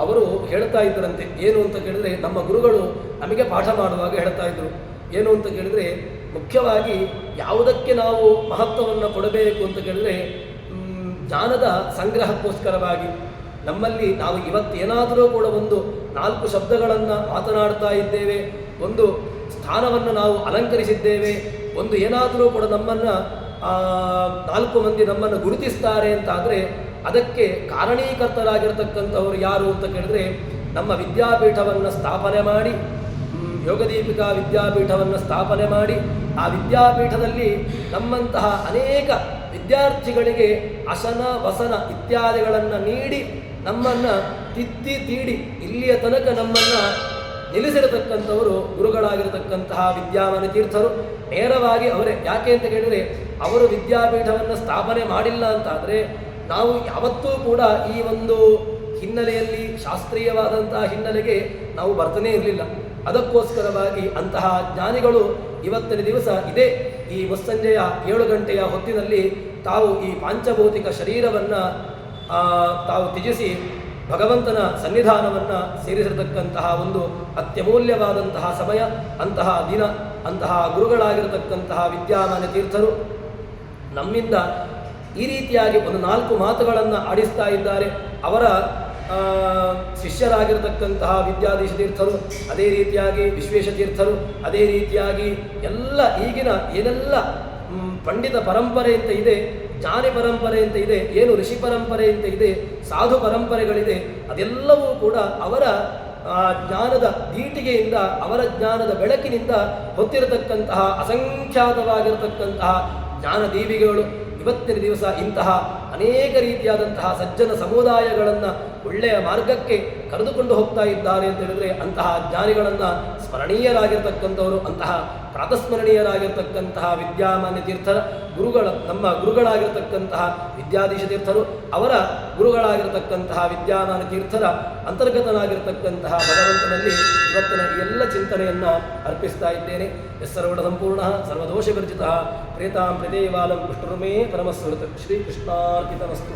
A: ಅವರು ಹೇಳ್ತಾ ಇದ್ದರಂತೆ. ಏನು ಅಂತ ಕೇಳಿದರೆ, ನಮ್ಮ ಗುರುಗಳು ನಮಗೆ ಪಾಠ ಮಾಡುವಾಗ ಹೇಳ್ತಾ ಇದ್ದರು. ಏನು ಅಂತ ಕೇಳಿದರೆ, ಮುಖ್ಯವಾಗಿ ಯಾವುದಕ್ಕೆ ನಾವು ಮಹತ್ವವನ್ನು ಕೊಡಬೇಕು ಅಂತ ಕೇಳಿದರೆ, ಜ್ಞಾನದ ಸಂಗ್ರಹಕ್ಕೋಸ್ಕರವಾಗಿ ನಮ್ಮಲ್ಲಿ ನಾವು ಇವತ್ತೇನಾದರೂ ಕೂಡ ಒಂದು 4 ಶಬ್ದಗಳನ್ನು ಮಾತನಾಡ್ತಾ ಇದ್ದೇವೆ, ಒಂದು ಸ್ಥಾನವನ್ನು ನಾವು ಅಲಂಕರಿಸಿದ್ದೇವೆ, ಒಂದು ಏನಾದರೂ ಕೂಡ ನಮ್ಮನ್ನು 4 ಮಂದಿ ನಮ್ಮನ್ನು ಗುರುತಿಸ್ತಾರೆ ಅಂತಾದರೆ ಅದಕ್ಕೆ ಕಾರಣೀಕರ್ತರಾಗಿರ್ತಕ್ಕಂಥವರು ಯಾರು ಅಂತ ಕೇಳಿದ್ರೆ, ನಮ್ಮ ವಿದ್ಯಾಪೀಠವನ್ನು ಸ್ಥಾಪನೆ ಮಾಡಿ, ಯೋಗದೀಪಿಕಾ ವಿದ್ಯಾಪೀಠವನ್ನು ಸ್ಥಾಪನೆ ಮಾಡಿ, ಆ ವಿದ್ಯಾಪೀಠದಲ್ಲಿ ನಮ್ಮಂತಹ ಅನೇಕ ವಿದ್ಯಾರ್ಥಿಗಳಿಗೆ ಅಸನ ವಸನ ಇತ್ಯಾದಿಗಳನ್ನು ನೀಡಿ ನಮ್ಮನ್ನು ತಿದ್ದಿ ತೀಡಿ ಇಲ್ಲಿಯ ತನಕ ನಮ್ಮನ್ನು ನಿಲ್ಲಿಸಿರತಕ್ಕಂಥವರು ಗುರುಗಳಾಗಿರತಕ್ಕಂತಹ ವಿದ್ಯಾಮಾನ ತೀರ್ಥರು. ನೇರವಾಗಿ ಅವರೇ. ಯಾಕೆ ಅಂತ ಕೇಳಿದರೆ, ಅವರು ವಿದ್ಯಾಪೀಠವನ್ನು ಸ್ಥಾಪನೆ ಮಾಡಿಲ್ಲ ಅಂತಾದರೆ ನಾವು ಯಾವತ್ತೂ ಕೂಡ ಈ ಒಂದು ಹಿನ್ನೆಲೆಯಲ್ಲಿ, ಶಾಸ್ತ್ರೀಯವಾದಂತಹ ಹಿನ್ನೆಲೆಗೆ ನಾವು ಬರ್ತಾನೇ ಇರಲಿಲ್ಲ. ಅದಕ್ಕೋಸ್ಕರವಾಗಿ ಅಂತಹ ಜ್ಞಾನಿಗಳು ಇವತ್ತಿನ ದಿವಸ ಇದೇ ಈ ಮುಸ್ಸಂಜೆಯ 7 ಗಂಟೆಯ ಹೊತ್ತಿನಲ್ಲಿ ತಾವು ಈ ಪಾಂಚಭೌತಿಕ ಶರೀರವನ್ನು ತಾವು ತ್ಯಜಿಸಿ ಭಗವಂತನ ಸನ್ನಿಧಾನವನ್ನು ಸೇರಿಸಿರತಕ್ಕಂತಹ ಒಂದು ಅತ್ಯಮೂಲ್ಯವಾದಂತಹ ಸಮಯ, ಅಂತಹ ದಿನ, ಅಂತಹ ಗುರುಗಳಾಗಿರತಕ್ಕಂತಹ ವಿದ್ಯಾಮಾನ್ಯ ತೀರ್ಥರು ನಮ್ಮಿಂದ ಈ ರೀತಿಯಾಗಿ ಒಂದು 4 ಮಾತುಗಳನ್ನು ಆಡಿಸ್ತಾ ಇದ್ದಾರೆ. ಅವರ ಶಿಷ್ಯರಾಗಿರತಕ್ಕಂತಹ ವಿದ್ಯಾಧೀಶ ತೀರ್ಥರು, ಅದೇ ರೀತಿಯಾಗಿ ವಿಶ್ವೇಶ ತೀರ್ಥರು, ಅದೇ ರೀತಿಯಾಗಿ ಎಲ್ಲ ಈಗಿನ ಏನೆಲ್ಲ ಪಂಡಿತ ಪರಂಪರೆ ಅಂತ ಇದೆ, ಜ್ಞಾನಿ ಪರಂಪರೆ ಅಂತ ಇದೆ, ಏನು ಋಷಿ ಪರಂಪರೆ ಅಂತ ಇದೆ, ಸಾಧು ಪರಂಪರೆಗಳಿದೆ, ಅದೆಲ್ಲವೂ ಕೂಡ ಅವರ ಜ್ಞಾನದ ದೀಟಿಗೆಯಿಂದ, ಅವರ ಜ್ಞಾನದ ಬೆಳಕಿನಿಂದ ಹೊತ್ತಿರತಕ್ಕಂತಹ ಅಸಂಖ್ಯಾತವಾಗಿರತಕ್ಕಂತಹ ಜ್ಞಾನದೀವಿಗಳು. ಇವತ್ತಿನ ದಿವಸ ಇಂತಹ ಅನೇಕ ರೀತಿಯಾದಂತಹ ಸಜ್ಜನ ಸಮುದಾಯಗಳನ್ನು ಒಳ್ಳೆಯ ಮಾರ್ಗಕ್ಕೆ ಕರೆದುಕೊಂಡು ಹೋಗ್ತಾ ಇದ್ದಾರೆ ಅಂತ ಹೇಳಿದರೆ, ಅಂತಹ ಜ್ಞಾನಿಗಳನ್ನು ಸ್ಮರಣೀಯರಾಗಿರ್ತಕ್ಕಂಥವರು, ಅಂತಹ ಪ್ರಾತಸ್ಮರಣೀಯರಾಗಿರ್ತಕ್ಕಂತಹ ವಿದ್ಯಾಮಾನ್ಯ ತೀರ್ಥರ ನಮ್ಮ ಗುರುಗಳಾಗಿರ್ತಕ್ಕಂತಹ ವಿದ್ಯಾಧೀಶ ತೀರ್ಥರು, ಅವರ ಗುರುಗಳಾಗಿರ್ತಕ್ಕಂತಹ ವಿದ್ಯಾಮಾನ್ಯ ತೀರ್ಥರ ಅಂತರ್ಗತನಾಗಿರ್ತಕ್ಕಂತಹ ಭಗವಂತನಲ್ಲಿ ಇವತ್ತಿನ ಎಲ್ಲ ಚಿಂತನೆಯನ್ನು ಅರ್ಪಿಸ್ತಾ ಇದ್ದೇನೆ. ಸರ್ವಣ ಸಂಪೂರ್ಣ ಸರ್ವದೋಷ ವಿರ್ಜಿತ ಪ್ರೇತಾಂ ಪ್ರದೇವಾಲಂ ವಿಷ್ಣುರ್ಮೇ ಪರಮಸ್ಮೃತ. ಶ್ರೀಕೃಷ್ಣಾರ್ಪಿತಮಸ್ತು.